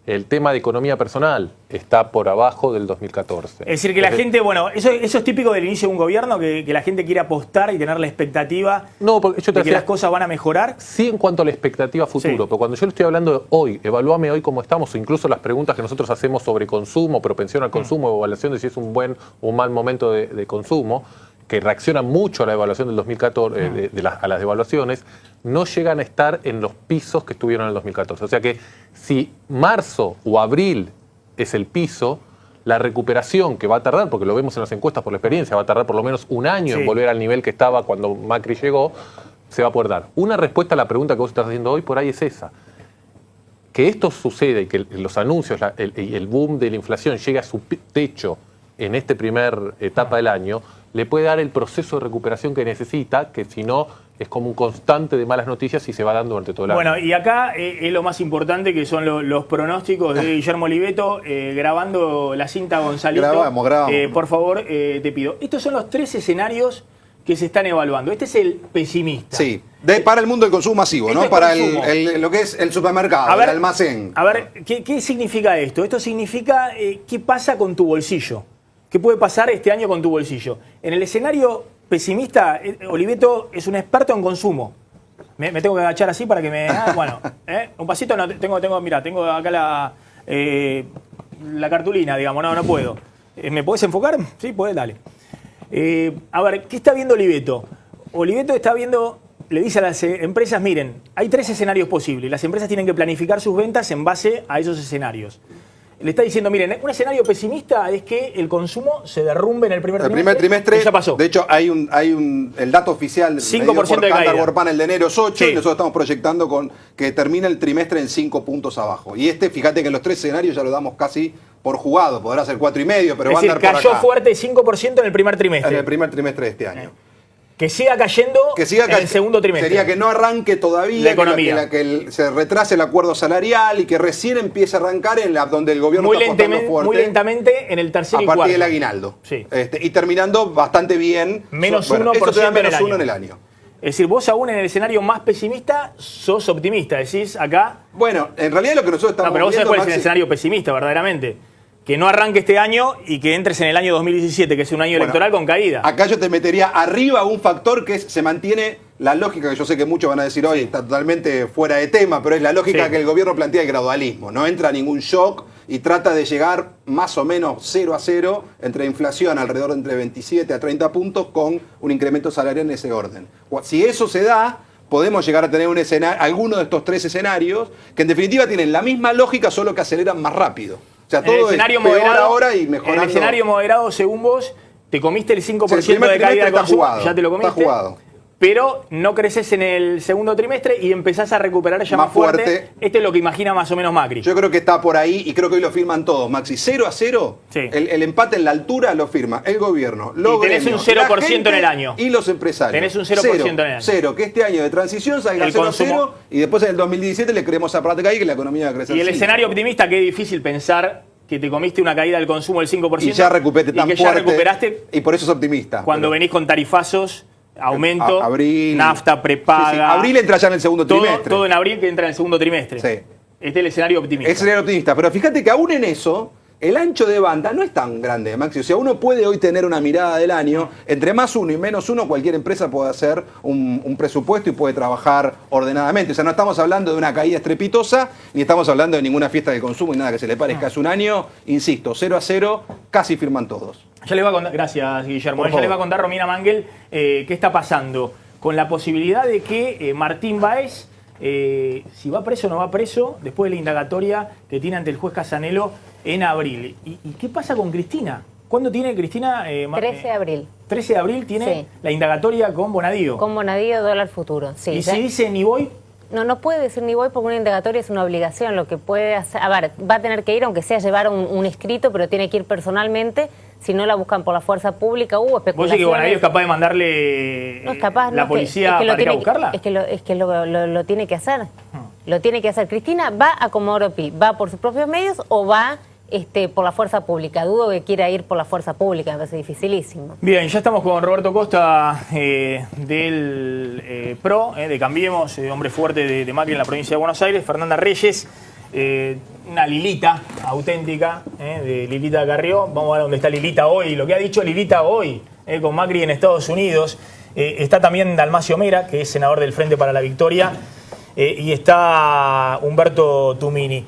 El tema de economía personal está por abajo del 2014. Es decir, que la gente, bueno, eso es típico del inicio de un gobierno, que la gente quiere apostar y tener la expectativa porque yo te de que las cosas van a mejorar. Sí, en cuanto a la expectativa futuro, pero cuando yo le estoy hablando de hoy, evaluame hoy cómo estamos, o incluso las preguntas que nosotros hacemos sobre consumo, propensión al consumo, evaluación de si es un buen o un mal momento de consumo, que reaccionan mucho a la evaluación del 2014, a las evaluaciones, no llegan a estar en los pisos que estuvieron en el 2014. O sea que si marzo o abril es el piso, la recuperación que va a tardar, porque lo vemos en las encuestas por la experiencia, va a tardar por lo menos un año en volver al nivel que estaba cuando Macri llegó, se va a poder dar. Una respuesta a la pregunta que vos estás haciendo hoy por ahí es esa. Que esto suceda y que los anuncios y el boom de la inflación llegue a su techo en esta primera etapa del año, le puede dar el proceso de recuperación que necesita, que si no es como un constante de malas noticias y se va dando durante todo el año. Bueno, y acá es lo más importante, que son los pronósticos de Guillermo Oliveto, grabando la cinta Gonzalito. Grabamos. Por favor, te pido. Estos son los 3 escenarios que se están evaluando. Este es el pesimista. Sí, para el mundo del consumo masivo, ¿no? Para lo que es el supermercado, el almacén. A ver, ¿qué significa esto? Esto significa qué pasa con tu bolsillo. ¿Qué puede pasar este año con tu bolsillo? En el escenario pesimista, Oliveto es un experto en consumo. Me tengo que agachar así para que me... bueno, un pasito, no, tengo acá la cartulina, digamos, no puedo. ¿Me podés enfocar? Sí, podés, dale. A ver, ¿qué está viendo Oliveto? Oliveto está viendo, le dice a las empresas, miren, hay 3 escenarios posibles. Las empresas tienen que planificar sus ventas en base a esos escenarios. Le está diciendo, miren, un escenario pesimista es que el consumo se derrumbe en el primer trimestre. El primer trimestre, ya pasó. De hecho, el dato oficial 5% de caída. World Panel de enero es 8, sí. Y nosotros estamos proyectando que termine el trimestre en 5 puntos abajo. Y fíjate que en los 3 escenarios ya lo damos casi por jugado, podrá ser 4,5, pero va a andar por acá. Cayó fuerte 5% en el primer trimestre. En el primer trimestre de este año. Que siga cayendo en el segundo trimestre. Sería que no arranque todavía, la economía. que se retrase el acuerdo salarial y que recién empiece a arrancar donde el gobierno está apostando fuerte. Muy lentamente en el tercer y cuarto. A partir del aguinaldo. Sí. Y terminando bastante bien. Menos 1% en el año. Es decir, vos aún en el escenario más pesimista sos optimista. Decís acá... Bueno, en realidad lo que nosotros estamos pero vos sabés viendo, cuál es el escenario pesimista, verdaderamente. Que no arranque este año y que entres en el año 2017, que es un año electoral con caída. Acá yo te metería arriba un factor que se mantiene la lógica, que yo sé que muchos van a decir hoy, está totalmente fuera de tema, pero es la lógica que el gobierno plantea el gradualismo. No entra ningún shock y trata de llegar más o menos 0-0 entre inflación alrededor de entre 27 a 30 puntos con un incremento salarial en ese orden. Si eso se da, podemos llegar a tener alguno de estos 3 escenarios que en definitiva tienen la misma lógica, solo que aceleran más rápido. O sea, todo es peor ahora y mejorando. En el escenario moderado, según vos, te comiste el 5% de caída de consumo. Jugado, ¿Ya te lo comiste? Está jugado. pero no creces en el segundo trimestre y empezás a recuperar ya más fuerte. Este es lo que imagina más o menos Macri. Yo creo que está por ahí y creo que hoy lo firman todos, Maxi. 0-0, Sí. el empate en la altura lo firma el gobierno, los Y tenés gremios, un 0% la gente en el año. y los empresarios. Tenés un 0% en el año. Cero, que este año de transición salga El 0-0 consumo. y después en el 2017 le creemos a Plata y que la economía va a crecer. Y el 5. escenario optimista, que es difícil pensar que te comiste una caída del consumo del 5% Y ya recuperaste tan y que fuerte. ya recuperaste Y por eso es optimista. cuando pero- venís con tarifazos, aumento, Abril. nafta, prepaga. Sí, sí. Abril entra ya en el segundo trimestre. Todo en abril que entra en el segundo trimestre. Sí. Este es el escenario optimista. Es el optimista, pero fíjate que aún en eso, el ancho de banda no es tan grande, Maxi. O sea, uno puede hoy tener una mirada del año, entre más uno y menos uno, cualquier empresa puede hacer un presupuesto y puede trabajar ordenadamente. O sea, no estamos hablando de una caída estrepitosa, ni estamos hablando de ninguna fiesta de consumo y nada que se le parezca. Es un año, insisto, 0-0, casi firman todos. Ya le va a contar, gracias Guillermo, Por ya le favor. va a contar Romina Mangel qué está pasando con la posibilidad de que Martín Báez, si va preso o no va preso, después de la indagatoria que tiene ante el juez Casanelo en abril. ¿Y qué pasa con Cristina? ¿Cuándo tiene Cristina? 13 de abril. 13 de abril tiene Sí. la indagatoria con Bonadío. Con Bonadío, dólar futuro. Sí, y ya- si dice ni voy, No puede decir ni voy porque una indagatoria es una obligación. Lo que puede hacer, a ver, va a tener que ir, aunque sea llevar un escrito, pero tiene que ir personalmente. Si no la buscan por la fuerza pública, ¿vos decís que especulaciones. Bonadío es capaz de mandarle No es capaz, la no, policía para ir a buscarla? Es que lo tiene que hacer. Lo tiene que hacer. Cristina va a Comodoro Pi, va por sus propios medios o va por la fuerza pública. Dudo que quiera ir por la fuerza pública, me parece dificilísimo. Bien, ya estamos con Roberto Costa del PRO, de Cambiemos, hombre fuerte de Macri en la provincia de Buenos Aires, Fernanda Reyes, una Lilita auténtica, de Lilita Carrió. Vamos a ver dónde está Lilita hoy, lo que ha dicho Lilita hoy con Macri en Estados Unidos. Está también Dalmacio Mera, que es senador del Frente para la Victoria, y está Humberto Tumini.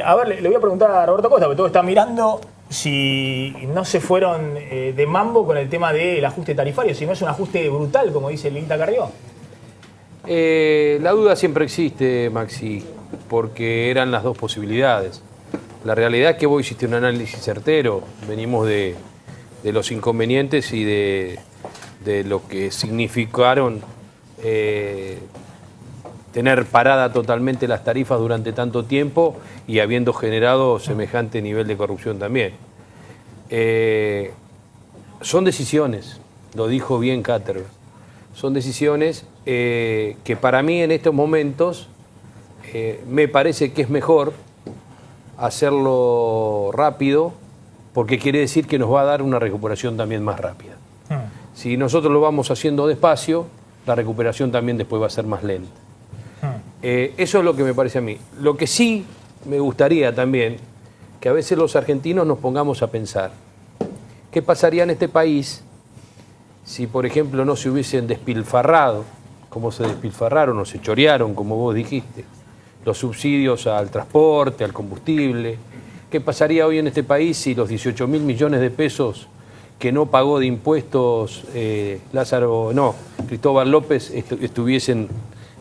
A ver, le voy a preguntar a Roberto Costa, porque todo está mirando si no se fueron de mambo con el tema del ajuste tarifario, si no es un ajuste brutal, como dice Lilita Carrió. La duda siempre existe, Maxi, porque eran las dos posibilidades. La realidad es que vos hiciste un análisis certero. Venimos de los inconvenientes y de lo que significaron tener parada totalmente las tarifas durante tanto tiempo y habiendo generado semejante nivel de corrupción también. Son decisiones, lo dijo bien Katterberg. Son decisiones que para mí en estos momentos me parece que es mejor hacerlo rápido porque quiere decir que nos va a dar una recuperación también más rápida. Si nosotros lo vamos haciendo despacio, la recuperación también después va a ser más lenta. Eso es lo que me parece a mí. Lo que sí me gustaría también, que a veces los argentinos nos pongamos a pensar, ¿qué pasaría en este país si, por ejemplo, no se hubiesen despilfarrado, como se despilfarraron o se chorearon, como vos dijiste, los subsidios al transporte, al combustible? ¿Qué pasaría hoy en este país si los 18.000 millones de pesos que no pagó de impuestos Cristóbal López estuviesen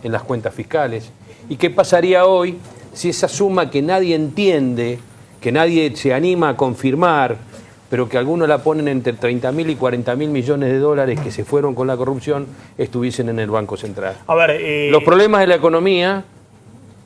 en las cuentas fiscales? ¿Y qué pasaría hoy si esa suma que nadie entiende, que nadie se anima a confirmar, pero que algunos la ponen entre 30.000 y 40.000 millones de dólares que se fueron con la corrupción, estuviesen en el Banco Central? A ver, Los problemas de la economía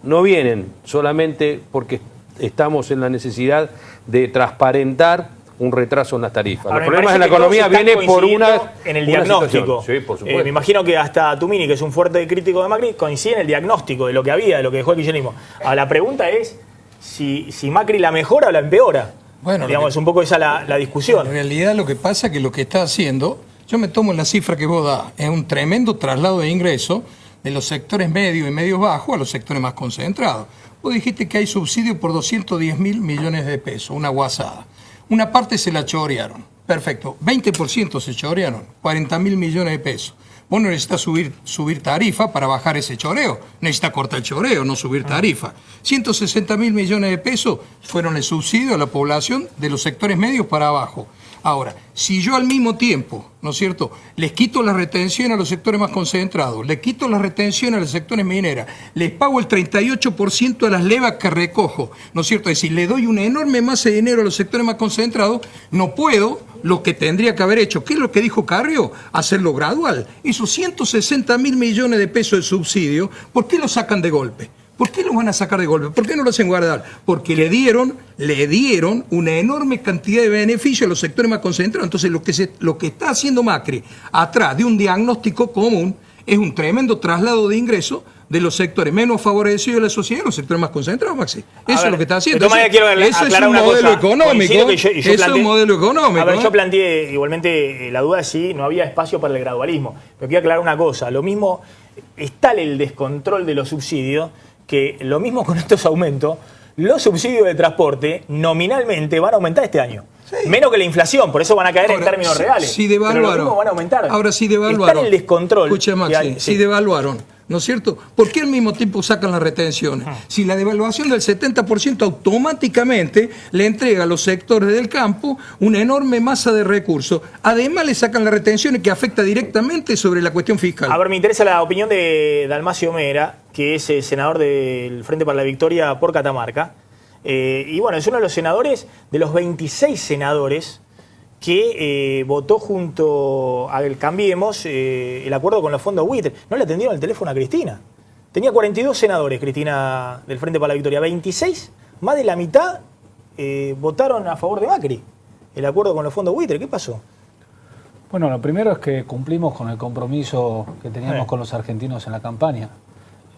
no vienen solamente porque estamos en la necesidad de transparentar un retraso en las tarifas. ahora, Los me problemas de parece la que todos economía están vienen por coincidiendo en el una diagnóstico. situación. Sí, por supuesto. Me imagino que hasta Tumini, que es un fuerte crítico de Macri, coincide en el diagnóstico de lo que había, de lo que dejó el kirchnerismo. Ahora, la pregunta es si Macri la mejora o la empeora. Bueno, digamos, es un poco esa la discusión. En realidad lo que pasa es que lo que está haciendo, yo me tomo la cifra que vos das, es un tremendo traslado de ingresos de los sectores medios y medios bajos a los sectores más concentrados. Vos dijiste que hay subsidio por 210.000 millones de pesos, una guasada. Una parte se la chorearon, perfecto, 20% se chorearon, 40.000 millones de pesos. Vos no necesitas subir tarifa para bajar ese choreo, necesitas cortar el choreo, no subir tarifa. 160.000 millones de pesos fueron el subsidio a la población de los sectores medios para abajo. Ahora, si yo al mismo tiempo, ¿no es cierto?, les quito la retención a los sectores más concentrados, les quito la retención a los sectores mineras, les pago el 38% de las levas que recojo, ¿no es cierto?, es decir, le doy una enorme masa de dinero a los sectores más concentrados, no puedo, lo que tendría que haber hecho, ¿qué es lo que dijo Carrió? Hacerlo gradual. Esos 160.000 millones de pesos de subsidio, ¿por qué lo sacan de golpe? ¿Por qué los van a sacar de golpe? ¿Por qué no lo hacen guardar? Porque le dieron una enorme cantidad de beneficios a los sectores más concentrados. Entonces, lo que está haciendo Macri, atrás de un diagnóstico común, es un tremendo traslado de ingresos de los sectores menos favorecidos de la sociedad a los sectores más concentrados, Maxi. Eso es lo que está haciendo. Eso es un modelo económico. Eso es un modelo económico. A ver, yo planteé igualmente la duda de si no había espacio para el gradualismo. Pero quiero aclarar una cosa. Lo mismo, es tal el descontrol de los subsidios que lo mismo con estos aumentos, los subsidios de transporte nominalmente van a aumentar este año. Sí. Menos que la inflación, por eso van a caer ahora, en términos reales. Si devaluaron. Pero lo mismo van a aumentar. Ahora sí devaluaron. Está en el descontrol. Escucha, Maxi, si devaluaron, ¿no es cierto? ¿Por qué al mismo tiempo sacan las retenciones? Si la devaluación del 70% automáticamente le entrega a los sectores del campo una enorme masa de recursos. Además le sacan las retenciones que afecta directamente sobre la cuestión fiscal. A ver, me interesa la opinión de Dalmacio Mera, que es senador del Frente para la Victoria por Catamarca. Y bueno, es uno de los senadores, de los 26 senadores que votó junto al Cambiemos el acuerdo con los fondos buitre. No le atendieron el teléfono a Cristina. Tenía 42 senadores, Cristina, del Frente para la Victoria. 26, más de la mitad votaron a favor de Macri. El acuerdo con los fondos buitre. ¿Qué pasó? Bueno, lo primero es que cumplimos con el compromiso que teníamos con los argentinos en la campaña.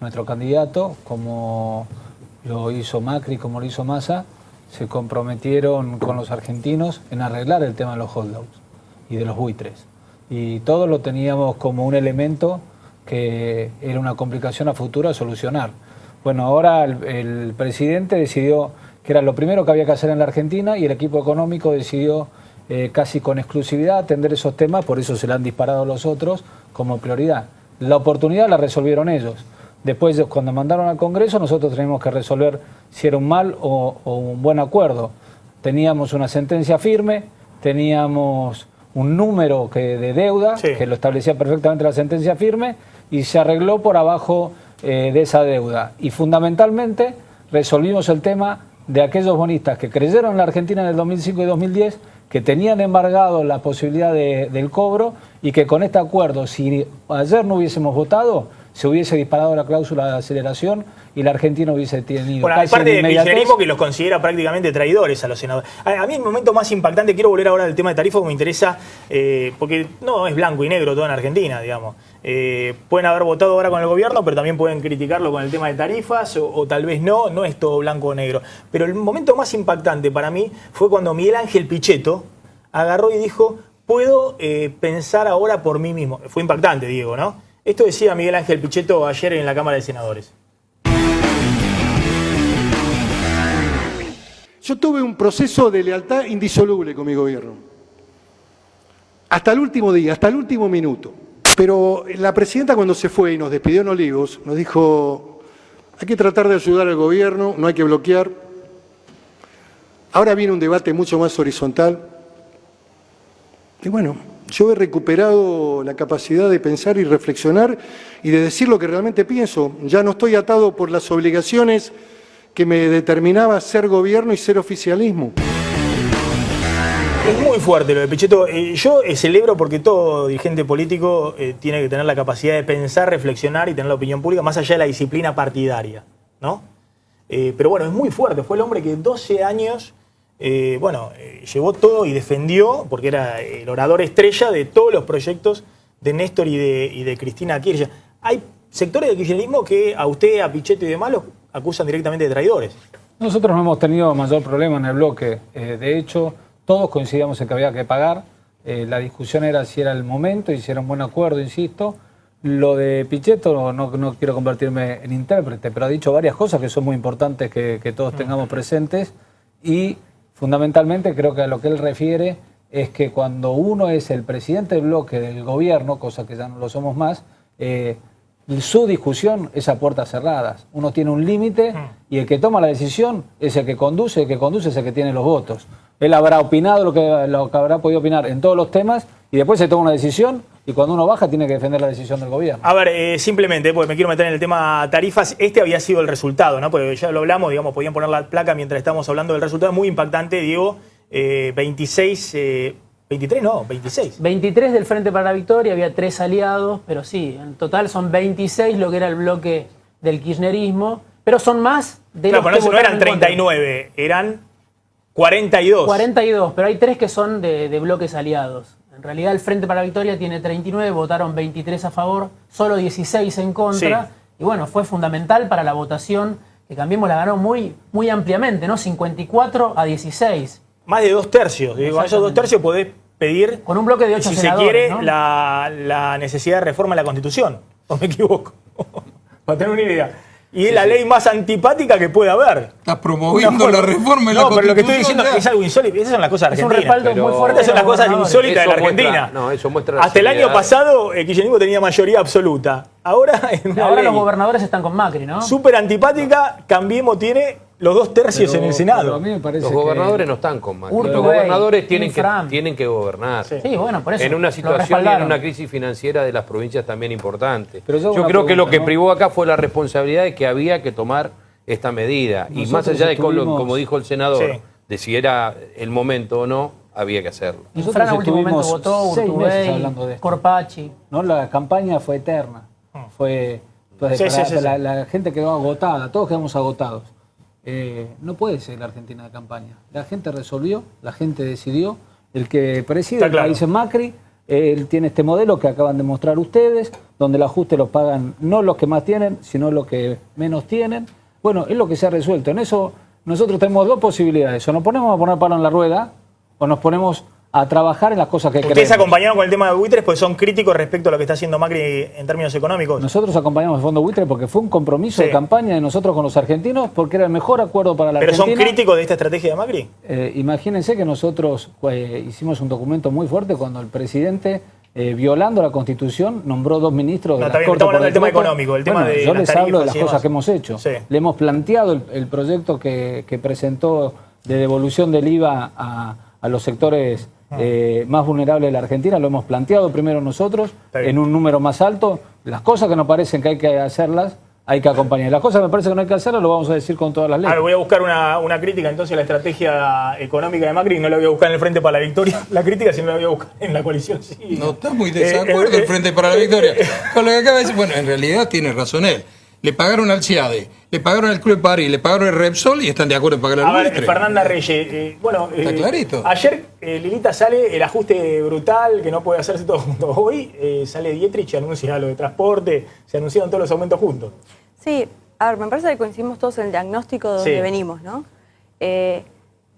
Nuestro candidato, como lo hizo Macri, como lo hizo Massa, se comprometieron con los argentinos en arreglar el tema de los holdouts y de los buitres. Y todos lo teníamos como un elemento que era una complicación a futuro a solucionar. Bueno, ahora el presidente decidió que era lo primero que había que hacer en la Argentina y el equipo económico decidió casi con exclusividad atender esos temas, por eso se le han disparado los otros como prioridad. La oportunidad la resolvieron ellos. Después, cuando mandaron al Congreso, nosotros teníamos que resolver si era un mal o un buen acuerdo. Teníamos una sentencia firme, teníamos un número de deuda, que lo establecía perfectamente la sentencia firme, y se arregló por abajo de esa deuda. Y fundamentalmente resolvimos el tema de aquellos bonistas que creyeron en la Argentina en el 2005 y 2010, que tenían embargado la posibilidad del cobro y que con este acuerdo, si ayer no hubiésemos votado, se hubiese disparado la cláusula de aceleración y la Argentina hubiese tenido... Bueno, hay parte del kirchnerismo que los considera prácticamente traidores a los senadores. A mí el momento más impactante, quiero volver ahora al tema de tarifas, que me interesa, porque no es blanco y negro todo en Argentina, digamos. Pueden haber votado ahora con el gobierno, pero también pueden criticarlo con el tema de tarifas, o tal vez no es todo blanco o negro. Pero el momento más impactante para mí fue cuando Miguel Ángel Pichetto agarró y dijo, puedo pensar ahora por mí mismo. Fue impactante, Diego, ¿no? Esto decía Miguel Ángel Pichetto ayer en la Cámara de Senadores. Yo tuve un proceso de lealtad indisoluble con mi gobierno. Hasta el último día, hasta el último minuto. Pero la presidenta cuando se fue y nos despidió en Olivos, nos dijo, hay que tratar de ayudar al gobierno, no hay que bloquear. Ahora viene un debate mucho más horizontal. Y bueno, yo he recuperado la capacidad de pensar y reflexionar y de decir lo que realmente pienso. Ya no estoy atado por las obligaciones que me determinaba ser gobierno y ser oficialismo. Es muy fuerte lo de Pichetto. Yo celebro porque todo dirigente político tiene que tener la capacidad de pensar, reflexionar y tener la opinión pública más allá de la disciplina partidaria, ¿no? Pero bueno, es muy fuerte. Fue el hombre que 12 años... llevó todo y defendió, porque era el orador estrella de todos los proyectos de Néstor y de Cristina Kirchner. Hay sectores del kirchnerismo que a usted, a Pichetto y demás los acusan directamente de traidores. Nosotros no hemos tenido mayor problema en el bloque. De hecho, todos coincidíamos en que había que pagar. La discusión era si era el momento y si era un buen acuerdo, insisto. Lo de Pichetto, no quiero convertirme en intérprete, pero ha dicho varias cosas que son muy importantes que todos tengamos presentes y... Fundamentalmente creo que a lo que él refiere es que cuando uno es el presidente del bloque del gobierno, cosa que ya no lo somos más, su discusión es a puertas cerradas. Uno tiene un límite y el que toma la decisión es el que conduce es el que tiene los votos. Él habrá opinado lo que habrá podido opinar en todos los temas y después se toma una decisión y cuando uno baja tiene que defender la decisión del gobierno. A ver, simplemente, porque me quiero meter en el tema tarifas, este había sido el resultado, ¿no? Porque ya lo hablamos, digamos, podían poner la placa mientras estábamos hablando del resultado, muy impactante, Diego, 26... 23 no, 26. 23 del Frente para la Victoria, había 3 aliados, pero sí, en total son 26 lo que era el bloque del kirchnerismo, pero son más de los que no votaron eran en contra. 39, eran 42. 42, pero hay 3 que son de bloques aliados. En realidad el Frente para la Victoria tiene 39, votaron 23 a favor, solo 16 en contra. Sí. Y bueno, fue fundamental para la votación, que Cambiemos la ganó muy, muy ampliamente, ¿no? 54 a 16. Más de 2 tercios. Con esos 2 tercios podés pedir, con un bloque de 8 si senadores, se quiere, ¿no? la necesidad de reforma de la Constitución. ¿O me equivoco? Para tener una idea. Y es la ley más antipática que puede haber. Estás promoviendo la reforma de la Constitución. No, pero lo que estoy diciendo es algo insólito. Esas son las cosas argentinas. Es un respaldo muy fuerte. Estas son las cosas insólitas de la Argentina. Eso muestra hasta el año pasado, el kirchnerismo tenía mayoría absoluta. Ahora los gobernadores están con Macri, ¿no? Súper antipática, Cambiemos tiene los 2 tercios en el Senado. A mí me parece los gobernadores no están con Macri. Los gobernadores tienen que gobernar. Sí, bueno, por eso. En una situación y en una crisis financiera de las provincias también importante. Pero yo creo que lo que privó acá fue la responsabilidad de que había que tomar esta medida. Y más allá de, como dijo el senador, de si era el momento o no, había que hacerlo. Y Fran a último momento votó, 6 meses hablando de esto. Corpachi. ¿No? La campaña fue eterna. La gente quedó agotada, todos quedamos agotados. No puede ser la Argentina de campaña. La gente resolvió, la gente decidió. El que preside el país es Macri. Él tiene este modelo que acaban de mostrar ustedes, donde el ajuste lo pagan no los que más tienen, sino los que menos tienen. Bueno, es lo que se ha resuelto. En eso nosotros tenemos 2 posibilidades. O nos ponemos a poner palo en la rueda, o nos ponemos a trabajar en las cosas que queremos. ¿Ustedes acompañaron con el tema de buitres pues son críticos respecto a lo que está haciendo Macri en términos económicos? Nosotros acompañamos el Fondo Buitre porque fue un compromiso de campaña de nosotros con los argentinos porque era el mejor acuerdo para la Argentina. ¿Pero son críticos de esta estrategia de Macri? Imagínense que nosotros hicimos un documento muy fuerte cuando el presidente, violando la Constitución, nombró 2 ministros de la Corte. Estamos hablando del tema económico, el tema de yo les hablo de las cosas que hemos hecho. Sí. Le hemos planteado el proyecto que presentó de devolución del IVA a los sectores más vulnerables de la Argentina, lo hemos planteado primero nosotros, en un número más alto. Las cosas que nos parecen que hay que hacerlas, hay que acompañar. Las cosas que me parece que no hay que hacerlas, lo vamos a decir con todas las leyes. Voy a buscar una crítica entonces a la estrategia económica de Macri, no la voy a buscar en el Frente para la Victoria, la crítica, sino la voy a buscar en la coalición. Sí. No está muy desacuerdo el Frente para la Victoria. Con lo que acaba de decir, bueno, en realidad tiene razón él. Le pagaron al CIADE, le pagaron al Club de París, le pagaron al Repsol y están de acuerdo en pagar al buitre. Fernanda Reyes, está clarito. Ayer, Lilita, sale el ajuste brutal que no puede hacerse todo junto. Hoy sale Dietrich y anuncia lo de transporte, se anunciaron todos los aumentos juntos. Sí, a ver, me parece que coincidimos todos en el diagnóstico de donde venimos, ¿no?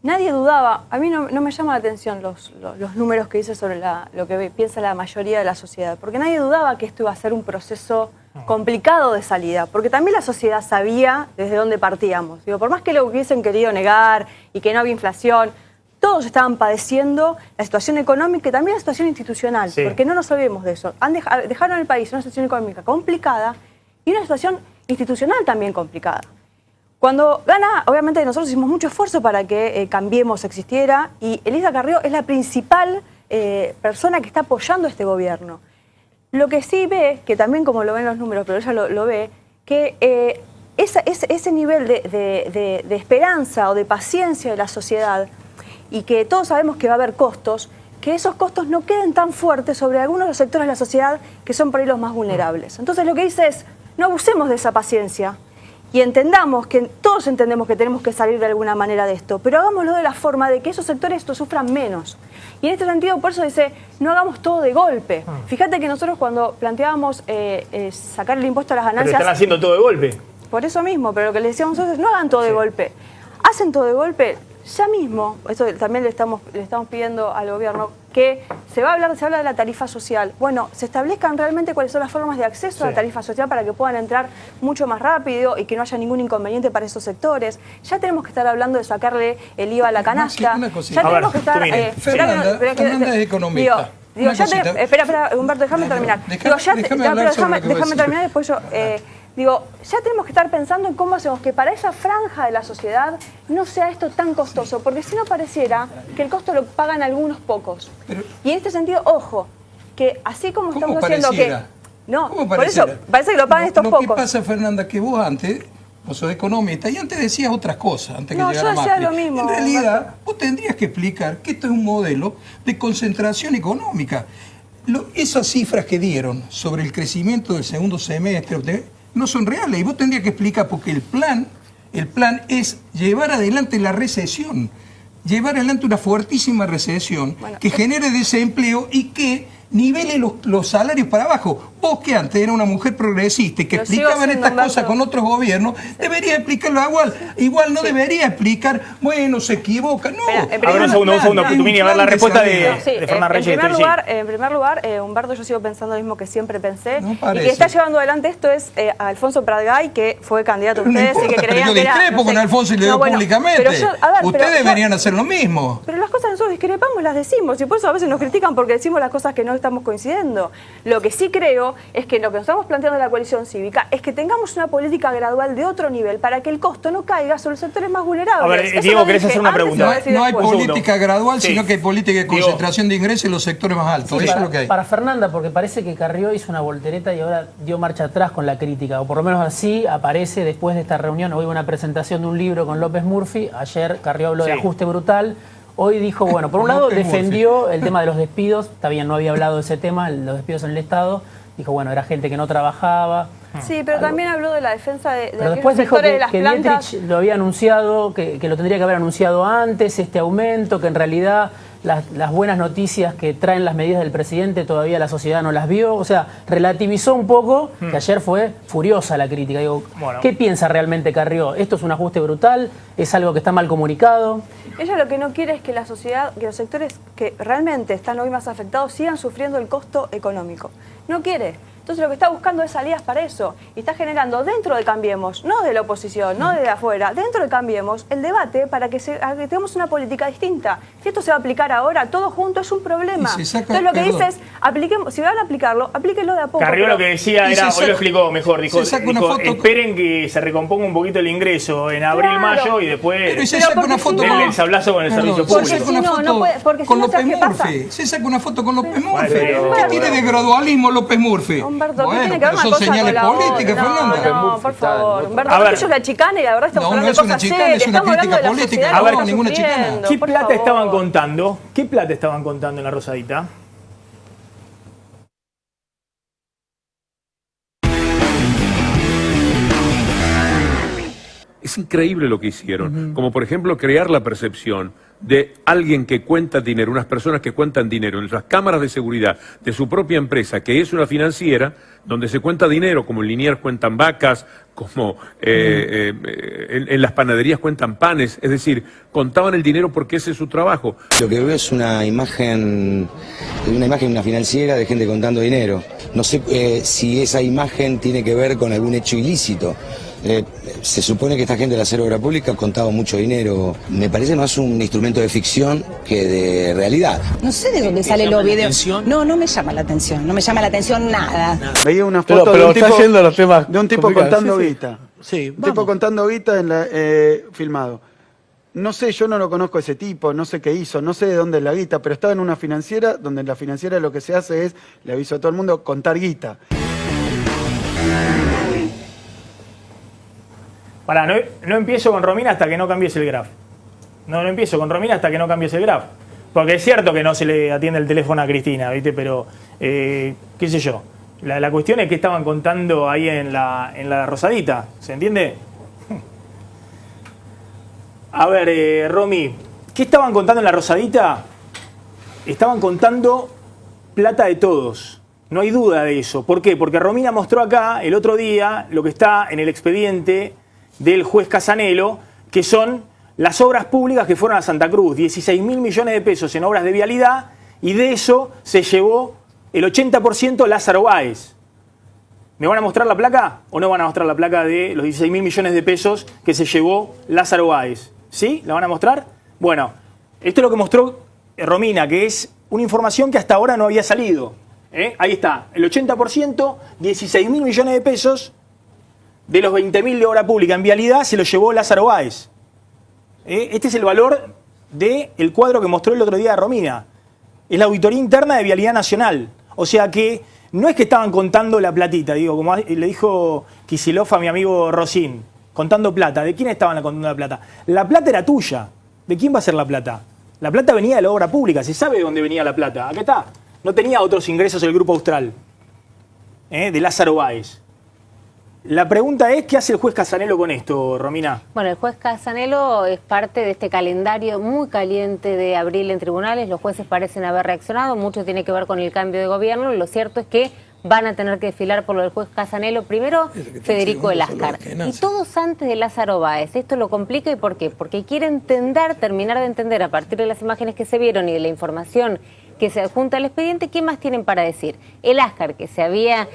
Nadie dudaba, a mí no me llama la atención los números que dice sobre lo que piensa la mayoría de la sociedad, porque nadie dudaba que esto iba a ser un proceso complicado de salida, porque también la sociedad sabía desde dónde partíamos. Digo, por más que lo hubiesen querido negar y que no había inflación, todos estaban padeciendo la situación económica y también la situación institucional, porque no nos olvidemos de eso. Dejaron al país en una situación económica complicada y una situación institucional también complicada. Cuando gana, obviamente nosotros hicimos mucho esfuerzo para que Cambiemos existiera y Elisa Carrió es la principal persona que está apoyando este gobierno. Lo que sí ve, que también como lo ven los números, pero ella lo ve, que ese nivel de esperanza o de paciencia de la sociedad y que todos sabemos que va a haber costos, que esos costos no queden tan fuertes sobre algunos de los sectores de la sociedad que son por ahí los más vulnerables. Entonces lo que dice es, no abusemos de esa paciencia y todos entendemos que tenemos que salir de alguna manera de esto, pero hagámoslo de la forma de que esos sectores lo sufran menos. Y en este sentido, por eso dice, no hagamos todo de golpe. Fíjate que nosotros cuando planteábamos sacar el impuesto a las ganancias... Pero están haciendo todo de golpe. Por eso mismo, pero lo que le decíamos nosotros es, no hagan todo de golpe. Hacen todo de golpe ya mismo, eso también le estamos pidiendo al gobierno, que se habla de la tarifa social. Bueno, se establezcan realmente cuáles son las formas de acceso a la tarifa social para que puedan entrar mucho más rápido y que no haya ningún inconveniente para esos sectores. Ya tenemos que estar hablando de sacarle el IVA a la canasta. Ya tenemos que estar... Fernanda es economista. Espera, Humberto, déjame terminar. Déjame terminar, después yo... Digo, ya tenemos que estar pensando en cómo hacemos que para esa franja de la sociedad no sea esto tan costoso, porque si no pareciera que el costo lo pagan algunos pocos. Y en este sentido, ojo, que así como estamos haciendo pareciera? que... No, ¿Cómo por eso pareciera? parece que lo pagan estos Lo pocos. que pasa, Fernanda, que vos antes, vos sos economista, y antes decías otras cosas, antes que No, llegara yo decía Macri. lo mismo, En realidad, vos tendrías que explicar que esto es un modelo de concentración económica. Esas cifras que dieron sobre el crecimiento del segundo semestre no son reales, y vos tendrías que explicar porque el plan es llevar adelante la recesión, llevar adelante una fuertísima recesión que genere desempleo y que nivele los salarios para abajo. Vos que antes era una mujer progresista y que explicaban estas cosas con otros gobiernos, debería explicarlo igual. Igual no debería explicar, bueno, se equivoca. No. A ver, un segundo, Putumini, a ver la respuesta de Fernanda Reyes. En primer lugar, Humberto, yo sigo pensando lo mismo que siempre pensé. No Y parece. que está llevando adelante esto es a Alfonso Pratgay, que fue candidato a Pero no ustedes y importa, que pero creían yo que era... discrepo con Alfonso y le digo públicamente. pero yo- a ver, pero Ustedes yo- deberían hacer lo mismo. Pero las cosas nosotros discrepamos, las decimos, y por eso a veces nos critican porque decimos las cosas que no estamos coincidiendo. Lo que sí creo es que lo que nos estamos planteando en la coalición cívica es que tengamos una política gradual de otro nivel para que el costo no caiga sobre los sectores más vulnerables. A ver, Eso Diego, lo ¿querés dije hacer una antes y pregunta? lo voy a decir No hay después. política gradual, Sí. sino que hay política de Diego. concentración de ingresos en los sectores más altos. Sí, Eso es lo que hay. para Fernanda, porque parece que Carrió hizo una voltereta y ahora dio marcha atrás con la crítica, o por lo menos así aparece después de esta reunión. Hoy hubo una presentación de un libro con López Murphy, ayer Carrió habló de Sí. ajuste brutal, hoy dijo, bueno, por un lado López defendió el tema de los despidos, está bien, no había hablado de ese tema, los despidos en el Estado, dijo, bueno, era gente que no trabajaba. Sí, pero también habló de la defensa de Pero aquellos después dijo sectores de las que plantas. Dietrich lo había anunciado, que lo tendría que haber anunciado antes, este aumento, que en realidad las buenas noticias que traen las medidas del presidente todavía la sociedad no las vio. O sea, relativizó un poco, que ayer fue furiosa la crítica. Digo, Bueno. ¿qué piensa realmente Carrió? ¿Esto es un ajuste brutal? ¿Es algo que está mal comunicado? Ella lo que no quiere es que la sociedad, que los sectores que realmente están hoy más afectados sigan sufriendo el costo económico. No quiere. Entonces lo que está buscando es salidas para eso. Y está generando dentro de Cambiemos, no de la oposición, no de afuera, dentro de Cambiemos, el debate para que tengamos una política distinta. Si esto se va a aplicar ahora, todo junto, es un problema. Y se saca- Entonces lo que perdón. dice es, apliquemos, si van a aplicarlo, aplíquenlo de a poco. Carrió pero- lo que decía Y era, se hoy lo saca- explicó mejor, dijo, se saca una dijo, foto- esperen que se recomponga un poquito el ingreso en abril, Claro. mayo y después Pero se Pero saca una porque foto si denle no- el sablazo con el servicio Se público. saca una si no, foto no puede- porque si con no, López ¿sabes qué pasa? Murphy. Se saca una foto con López Murphy. pero- ¿Qué tiene de gradualismo López Murphy? Humberto, ¿qué Bueno, tiene que ver pero una son cosa con señales la políticas, otra? Fernanda. No, por favor. Humberto, A ver. porque eso es la chicana y la verdad estamos No, hablando no de es una cosas chicana, serias. es una Estamos hablando de la crítica política, sociedad no, que está ninguna chicana. sufriendo, ¿Qué por plata favor. estaban contando? ¿Qué plata estaban contando en la Rosadita? Es increíble lo que hicieron, como por ejemplo crear la percepción de alguien que cuenta dinero, unas personas que cuentan dinero en las cámaras de seguridad de su propia empresa, que es una financiera, donde se cuenta dinero, como en Liniers cuentan vacas, como en las panaderías cuentan panes, es decir, contaban el dinero porque ese es su trabajo. Lo que veo es una imagen, una financiera de gente contando dinero. No sé si esa imagen tiene que ver con algún hecho ilícito. Se supone que esta gente de la Cero Obra Pública contaba mucho dinero. Me parece más un instrumento de ficción que de realidad. No sé de dónde salen los videos. No, no me llama la atención. No me llama la atención nada. Veía una foto Pero de está yendo a los temas un tipo complicados. contando Sí, sí. guita. Sí, Un tipo vamos. contando guita filmado. No sé, yo no lo conozco a ese tipo, no sé qué hizo, no sé de dónde es la guita, pero estaba en una financiera donde en la financiera lo que se hace es, le aviso a todo el mundo, contar guita. Pará, no empiezo con Romina hasta que no cambies el graph. No empiezo con Romina hasta que no cambies el graph. Porque es cierto que no se le atiende el teléfono a Cristina, ¿viste? Pero, qué sé yo. La cuestión es que estaban contando ahí en la Rosadita. ¿Se entiende? A ver, Romy, ¿qué estaban contando en la Rosadita? Estaban contando plata de todos. No hay duda de eso. ¿Por qué? Porque Romina mostró acá el otro día lo que está en el expediente del juez Casanelo, que son las obras públicas que fueron a Santa Cruz. 16.000 millones de pesos en obras de vialidad, y de eso se llevó el 80% Lázaro Báez. ¿Me van a mostrar la placa o no van a mostrar la placa de los 16.000 millones de pesos que se llevó Lázaro Báez? ¿Sí? ¿La van a mostrar? Bueno, esto es lo que mostró Romina, que es una información que hasta ahora no había salido. Ahí está, el 80%, 16.000 millones de pesos de los 20.000 de obra pública en vialidad se lo llevó Lázaro Báez. Este es el valor del cuadro que mostró el otro día Romina. Es la auditoría interna de Vialidad Nacional. O sea que no es que estaban contando la platita, digo, como le dijo Kicillof a mi amigo Rosín, contando plata. ¿De quién estaban contando la plata? La plata era tuya. ¿De quién va a ser la plata? La plata venía de la obra pública, se sabe de dónde venía la plata. Acá está. No tenía otros ingresos el Grupo Austral, de Lázaro Báez. La pregunta es, ¿qué hace el juez Casanelo con esto, Romina? Bueno, el juez Casanelo es parte de este calendario muy caliente de abril en tribunales. Los jueces parecen haber reaccionado, mucho tiene que ver con el cambio de gobierno. Lo cierto es que van a tener que desfilar por lo del juez Casanelo. Primero, Federico Eláscar. Y todos antes de Lázaro Báez. Esto lo complica, ¿y por qué? Porque quiere entender, terminar de entender a partir de las imágenes que se vieron y de la información que se adjunta al expediente, ¿qué más tienen para decir? Eláscar, que había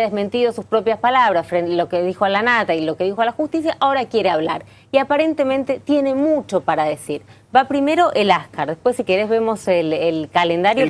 desmentido sus propias palabras, lo que dijo a la Nata y lo que dijo a la justicia, ahora quiere hablar. Y aparentemente tiene mucho para decir. Va primero Eláscar, después si querés vemos el calendario.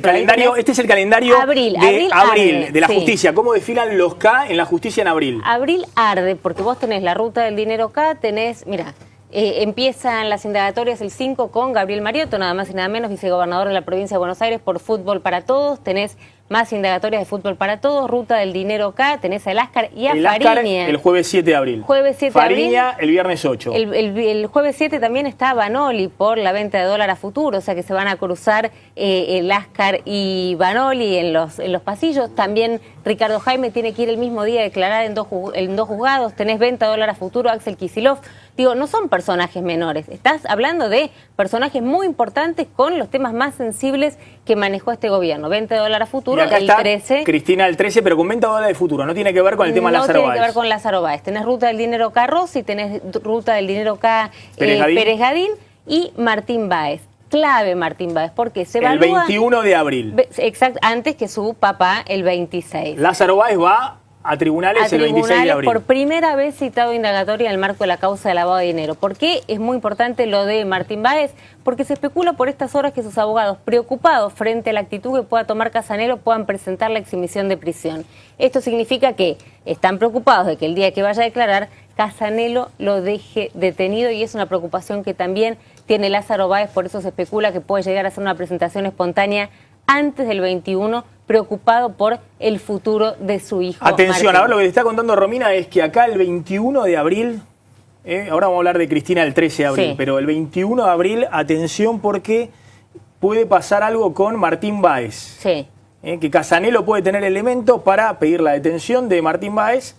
Este es el calendario de abril de la justicia. ¿Cómo desfilan los K en la justicia en abril? Abril arde, porque vos tenés la ruta del dinero K, tenés, mira, empiezan las indagatorias el 5 con Gabriel Mariotto, nada más y nada menos, vicegobernador de la provincia de Buenos Aires, por Fútbol para Todos. Tenés más indagatorias de Fútbol para Todos, ruta del dinero K, tenés a Eláscar y a Fariña. El jueves 7 de abril. Jueves 7 de abril. Fariña el viernes 8. El jueves 7 también está Vanoli por la venta de dólar a futuro, o sea que se van a cruzar Eláscar y Vanoli en los pasillos. También Ricardo Jaime tiene que ir el mismo día a declarar en dos juzgados. Tenés venta de dólar a futuro, Axel Kicillof. Digo, no son personajes menores. Estás hablando de personajes muy importantes con los temas más sensibles que manejó este gobierno. Venta de dólar a futuro, acá el está 13. Cristina el 13, pero con venta de dólar de futuro. No tiene que ver con el tema Lázaro Báez. No tiene que ver con Lázaro Báez. Tenés ruta del dinero K Rossi, tenés ruta del dinero K Pérez Gadín y Martín Báez. Clave Martín Báez, porque se evalúa... El 21 de abril. Exacto, antes que su papá el 26. Lázaro Báez va a tribunales el 26 de abril. Por primera vez citado indagatoria en el marco de la causa de lavado de dinero. ¿Por qué es muy importante lo de Martín Báez? Porque se especula por estas horas que sus abogados, preocupados frente a la actitud que pueda tomar Casanelo, puedan presentar la exhibición de prisión. Esto significa que están preocupados de que el día que vaya a declarar, Casanelo lo deje detenido, y es una preocupación que también tiene Lázaro Báez. Por eso se especula que puede llegar a hacer una presentación espontánea antes del 21, preocupado por el futuro de su hijo. Atención, Martín. ahora lo que te está contando Romina es que acá el 21 de abril, ahora vamos a hablar de Cristina el 13 de abril, Sí. pero el 21 de abril, atención, porque puede pasar algo con Martín Báez. Sí. Que Casanelo puede tener elementos para pedir la detención de Martín Báez.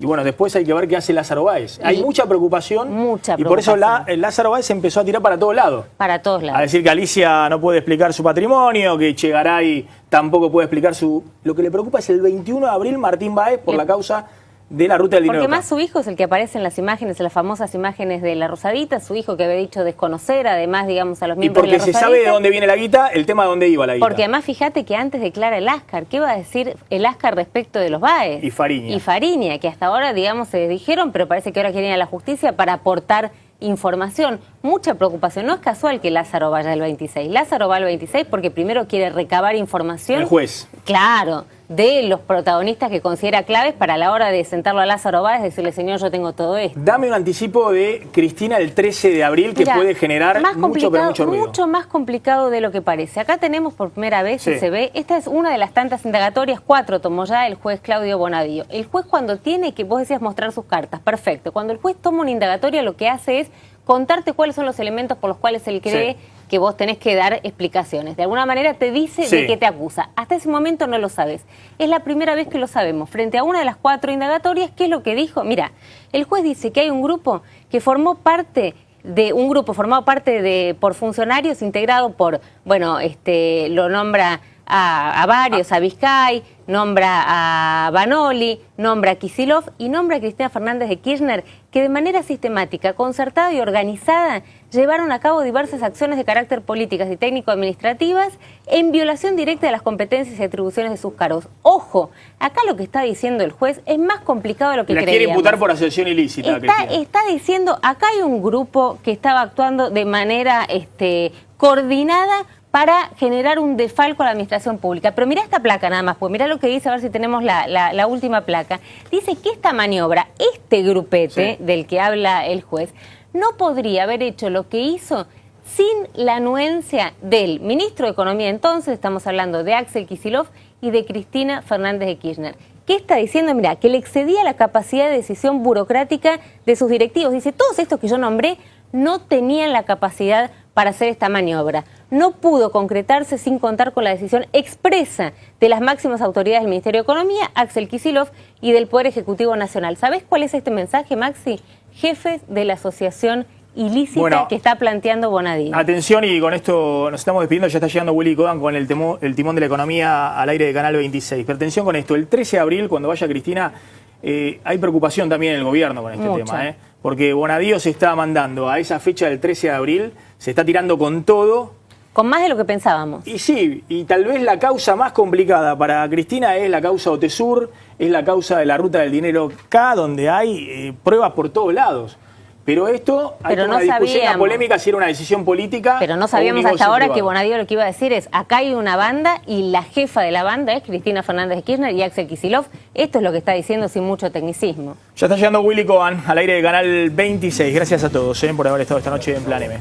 Y bueno, después hay que ver qué hace Lázaro Báez. Hay mucha preocupación. Y por eso Lázaro Báez empezó a tirar para todos lados. Para todos lados. A decir que Alicia no puede explicar su patrimonio, que Chegaray tampoco puede explicar su... Lo que le preocupa es el 21 de abril Martín Báez por la causa de la ruta del dinero. Porque más su hijo es el que aparece en las imágenes, en las famosas imágenes de la Rosadita, su hijo que había dicho desconocer, además, digamos, a los Y miembros de la porque Rosadita. se sabe de dónde viene la guita, el tema de dónde iba la guita. Porque además, fíjate que antes declara Eláscar. ¿Qué va a decir Eláscar respecto de los Báez? Y Fariña. Y Fariña, que hasta ahora, digamos, se dijeron, pero parece que ahora quieren ir a la justicia para aportar información. Mucha preocupación. No es casual que Lázaro vaya el 26. Lázaro va el 26 porque primero quiere recabar información. El juez. Claro, de los protagonistas que considera claves para la hora de sentarlo a Lázaro Báez, decirle, señor, yo tengo todo esto. Dame un anticipo de Cristina el 13 de abril que Mirá, puede generar mucho, pero mucho ruido. Mucho más complicado de lo que parece. Acá tenemos por primera vez, Sí. se ve, esta es una de las tantas indagatorias, 4 tomó ya el juez Claudio Bonadío. El juez cuando tiene que, vos decías, mostrar sus cartas, perfecto. Cuando el juez toma una indagatoria lo que hace es contarte cuáles son los elementos por los cuales él cree que vos tenés que dar explicaciones. De alguna manera te dice de qué te acusa. Hasta ese momento no lo sabes. Es la primera vez que lo sabemos. Frente a una de las 4 indagatorias, ¿qué es lo que dijo? Mira, el juez dice que hay un grupo que formó parte de un grupo formado por funcionarios integrado por, bueno, lo nombra a varios, a Vizcay, nombra a Vanoli, nombra a Kicillof y nombra a Cristina Fernández de Kirchner, que de manera sistemática, concertada y organizada llevaron a cabo diversas acciones de carácter políticas y técnico-administrativas en violación directa de las competencias y atribuciones de sus cargos. Ojo, acá lo que está diciendo el juez es más complicado de lo que creíamos. La quiere imputar por asociación ilícita. Está diciendo, acá hay un grupo que estaba actuando de manera coordinada para generar un desfalco a la administración pública. Pero mirá esta placa nada más, pues mirá lo que dice, a ver si tenemos la última placa. Dice que esta maniobra, este grupete del que habla el juez, no podría haber hecho lo que hizo sin la anuencia del ministro de Economía entonces, estamos hablando de Axel Kicillof y de Cristina Fernández de Kirchner. ¿Qué está diciendo? Mirá, que le excedía la capacidad de decisión burocrática de sus directivos. Dice, todos estos que yo nombré no tenían la capacidad para hacer esta maniobra. No pudo concretarse sin contar con la decisión expresa de las máximas autoridades del Ministerio de Economía, Axel Kicillof, y del Poder Ejecutivo Nacional. ¿Sabés cuál es este mensaje, Maxi? Jefes de la asociación ilícita que está planteando Bonadío. Atención, y con esto nos estamos despidiendo, ya está llegando Willy Kodan con el timón de la economía al aire de Canal 26. Pero atención con esto, el 13 de abril, cuando vaya Cristina, hay preocupación también en el gobierno con este tema, porque Bonadío se está mandando a esa fecha del 13 de abril, se está tirando con todo. Con más de lo que pensábamos. Y sí, y tal vez la causa más complicada para Cristina es la causa OTESUR, es la causa de la ruta del dinero K, donde hay pruebas por todos lados. Pero esto, hay una discusión, una polémica si era una decisión política. Pero no sabíamos hasta ahora que Bonadío lo que iba a decir es, acá hay una banda y la jefa de la banda es Cristina Fernández de Kirchner y Axel Kicillof. Esto es lo que está diciendo sin mucho tecnicismo. Ya está llegando Willy Kodan al aire de Canal 26. Gracias a todos por haber estado esta noche en Plan M.